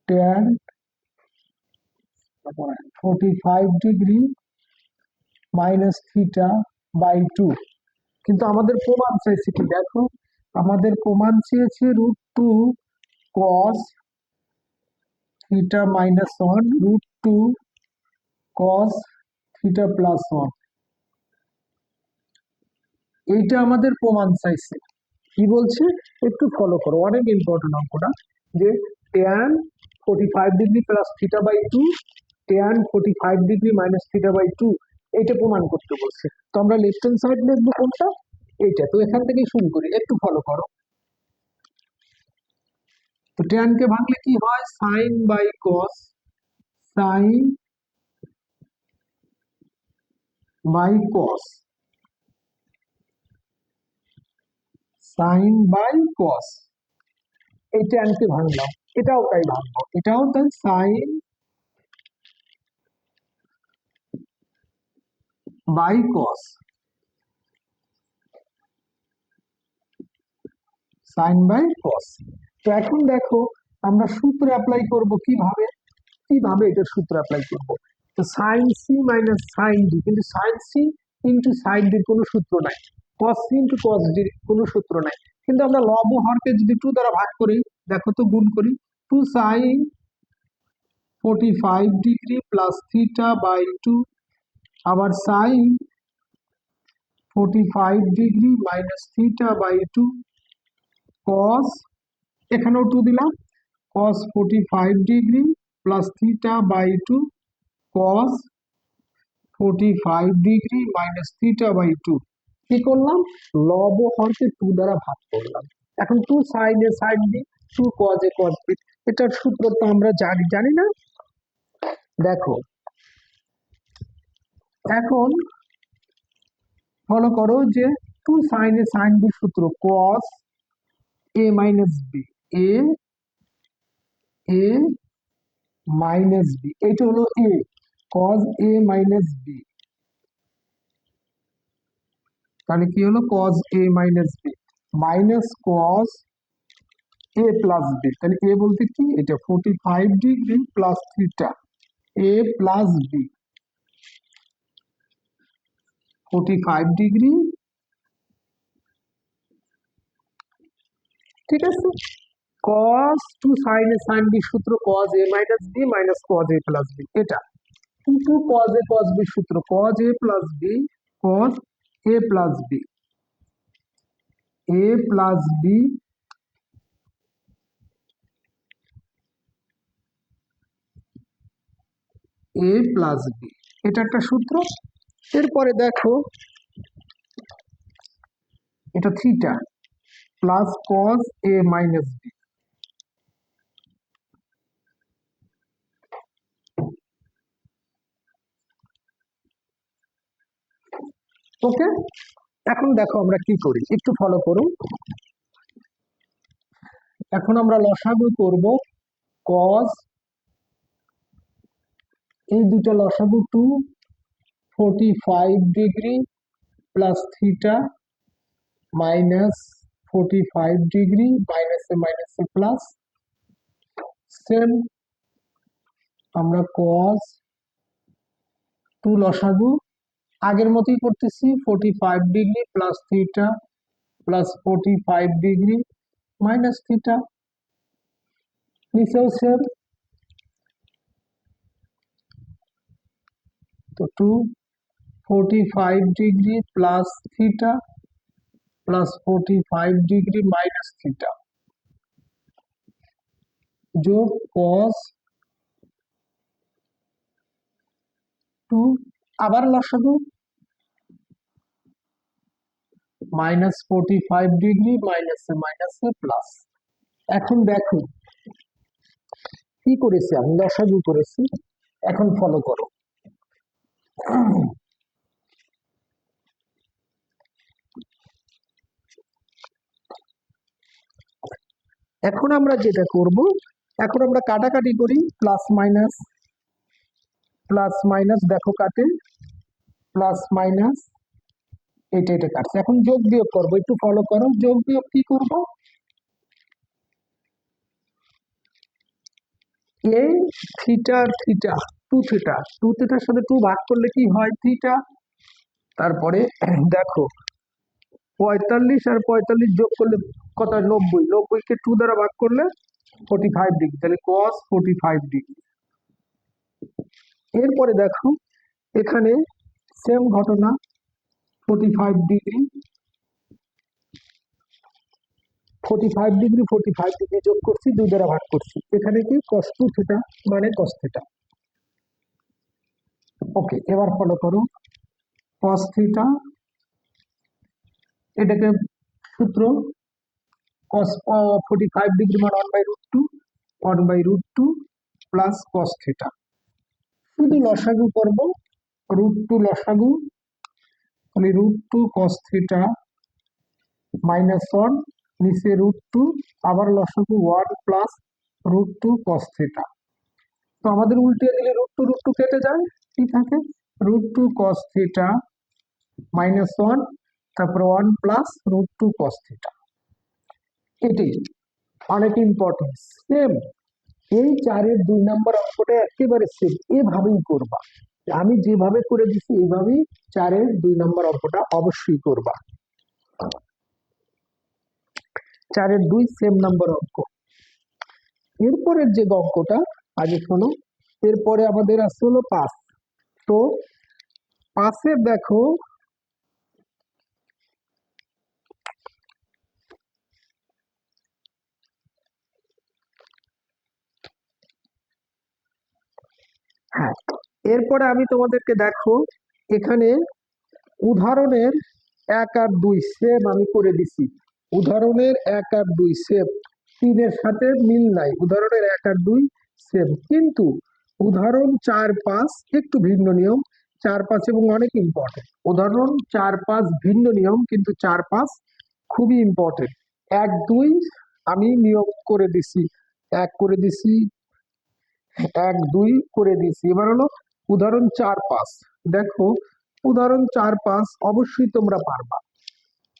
tan 45 degree minus theta by 2। কিন্তু আমাদের প্রমাণ চাইছে কি, দেখো আমাদের প্রমাণ চেয়েছে √2 cos theta minus 1, √2 cos theta plus 1, এইটা আমাদের প্রমাণ চাইছে। কি বলছে একটু ফলো করো, অনেক ইম্পর্টেন্ট অঙ্কটা, যে tan 45 degree plus theta by 2, tan 45 degree minus theta by 2, এইটা প্রমাণ করতে বলছে। তো আমরা লেফট হ্যান্ড সাইড লিখবো কোনটা, এইটা। তো এখান থেকেই শুরু করি, একটু ফলো করো। তো tan কে ভাঙলে কি হয়, sine by cos, sine by cos, sine by cos, এই tan কে ভাঙলাম, এটাও তাই ভাঙবো, এটাও তাই sine by cos, sine by cos. তো এখন দেখো আমরা সূত্র অ্যাপ্লাই করব কিভাবে, কিভাবে এটার সূত্র অ্যাপ্লাই করব। তো sine C minus sine D, কিন্তু সাইন সি ইন্টু সাইন ডির কোনো সূত্র নাই, কস সি ইন্টু কস ডির কোনো সূত্র নাই। কিন্তু আমরা লব হরকে যদি 2 দ্বারা ভাগ করি, দেখো তো গুণ করি, 2 sine 45 degree plus theta by 2, আবার sine 45 degree minus theta by 2, cos, এখানেও 2 দিলাম, cos 45 degree plus theta by 2, cos 45 degree minus theta by 2। কি করলাম? লব হরকে 2 দ্বারা ভাগ করলাম। এখন 2 sine A sine B, 2 cos A cos B, এটার সূত্র তো আমরা জানি, জানি না? দেখো এখন ফলো করো যে 2 সাইন এ সাইন বি সূত্র cos A minus B, A A minus B, এটা হলো A, cos A minus B, তাহলে কি হলো? Cos A minus B minus cos A plus B, তাহলে এ বলতে কি? এটা 45 degree plus theta, A plus B 45 degree, ঠিক আছে। Cos 2 sine A sine B সূত্র cos A minus B minus cos A plus B, এটা 2 cos A cos B সূত্র cos A plus B, cos A plus B, A plus B A plus B, এটা একটা সূত্র। এরপরে দেখো এটা theta plus cos A minus B, okay. এখন দেখো আমরা কি করি, একটু ফলো করো। এখন আমরা লসাগু করব, কজ, এই দুটো লসাগু 2 45 degree plus theta minus 45 degree, মাইনাসে প্লাস, সেম আমরা কজ 2 লসাগু আগের মতোই করতেছি, 45 degree plus theta plus 45 degree minus theta, নিচেও সেম, তো 2 45 degree plus theta plus 45 degree minus theta যোগ কস 2, আবার লসাগু মাইনাস 45 ডিগ্রি মাইনাসে প্লাস। এখন দেখো কি করেছি, আমি লসাগু করেছি, এখন ফলো করো। এখন আমরা যেটা করব, এখন আমরা কাটাকাটি করি, প্লাস মাইনাস দেখো কাটে, প্লাস মাইনাস এটা এটা কাটছে। এখন যোগ বিয়োগ করবো, একটু ফলো করো, যোগ বিয়োগ কি করব? এই থিটা আর থিটা, 2 থিটা, 2 থিটার সাথে 2 ভাগ করলে কি হয়? থিটা। তারপরে দেখো 45 আর 45 যোগ করলে কত? 90, 90 কে 2 দ্বারা ভাগ করলে 45 ডিগ্রি, তাহলে cos 45 ডিগ্রি। এরপরে দেখো এখানে সেম ঘটনা, 45 ডিগ্রি 45 ডিগ্রি 45 ডিগ্রি যোগ করছি, 2 দ্বারা ভাগ করছি, এখানে কি cos 2 থিটা মানে cos থিটা। ওকে, এবার ফলো করো, cos থিটা, এটাকে সূত্র cos 45 ডিগ্রি মানে 1/√2 প্লাস cos থিটা, শুধু লসাগু করব, √2 লসাগু, তাহলে √2 cos থিটা মাইনাস 1, নিচে √2, আবার লসাগু 1 প্লাস √2 cos থিটা। তো আমাদের উল্টে দিলে √2 কেটে যায়, কি থাকে? √2 cos থিটা মাইনাস 1, তারপর 1 প্লাস √2 cos থিটা। এটি অনেক ইম্পর্টেন্ট। সেম এই 4-এর 2 নম্বর অঙ্কটা একেবারে সেম, এভাবেই করবা। আমি যেভাবে করে দিছি এইভাবেই 4-এর 2 নম্বর অঙ্কটা অবশ্যই করবা। 4-এর 2 সেম নাম্বার অঙ্ক। এরপরের যে অঙ্কটা আগে শোনো। এরপরে আমাদের আছে হলো 5। তো 5-এ দেখো, হ্যাঁ, এরপরে আমি তোমাদেরকে দেখো এখানে উদাহরণের 1 আর 2 সেম আমি করে দিছি। উদাহরণের 1 আর 2 সেম, 3-এর সাথে মিল নাই। উদাহরণের 1 আর 2 সেম, কিন্তু উদাহরণ 4-5 একটু ভিন্ন নিয়ম। 4-5 এবং অনেক ইম্পর্টেন্ট। উদাহরণ 4-5 ভিন্ন নিয়ম, কিন্তু 4-5 খুবই ইম্পর্টেন্ট। 1-2 আমি নিয়ম করে দিছি, 1 করে দিছি, 1-2 করে দিছি। এবার হলো উদাহরণ 4-5। দেখো উদাহরণ 4-5 অবশ্যই তোমরা পারবা,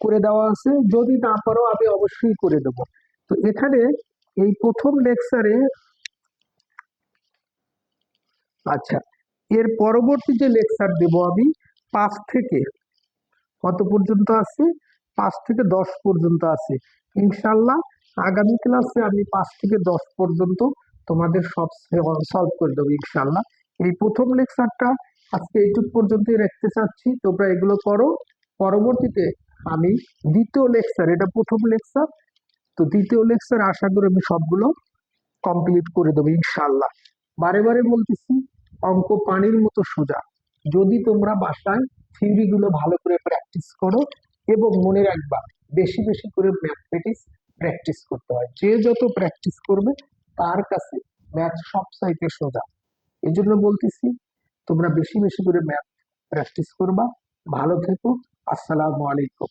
করে দেওয়া আছে। যদি না পারো আমি অবশ্যই করে দেব। তো এখানে এই প্রথম লেকচারে, আচ্ছা, এর পরবর্তী যে লেকচার দেব আমি 5 থেকে কত পর্যন্ত আছে, 5 থেকে 10 পর্যন্ত আছে। ইনশাল্লাহ আগামী ক্লাসে আমি 5 থেকে 10 পর্যন্ত তোমাদের সব সলভ করে দেবো ইনশাল্লাহ। এই প্রথম লেকচারটা আজকে এইটুক পর্যন্তই রাখতে চাচ্ছি, তোমরা এগুলো করো। পরবর্তীতে আমি দ্বিতীয় লেকচার, এটা প্রথম লেকচার, তো দ্বিতীয় লেকচার আশা করি আমি সবগুলো কমপ্লিট করে দেবো ইনশাল্লাহ। বারে বারে বলতেছি, অঙ্ক পানির মতো সোজা। যদি তোমরা বাসায় থিওরি গুলো ভালো করে প্র্যাকটিস করো, এবং মনে রাখবা বেশি বেশি করে ম্যাথমেটিক্স প্র্যাকটিস করতে হয়। যে যত প্র্যাকটিস করবে তার কাছে ম্যাথ সব চাইতে সোজা। এই জন্য বলতেছি তোমরা বেশি বেশি করে ম্যাথ প্র্যাকটিস করবা। ভালো থেকো। আসসালামু আলাইকুম।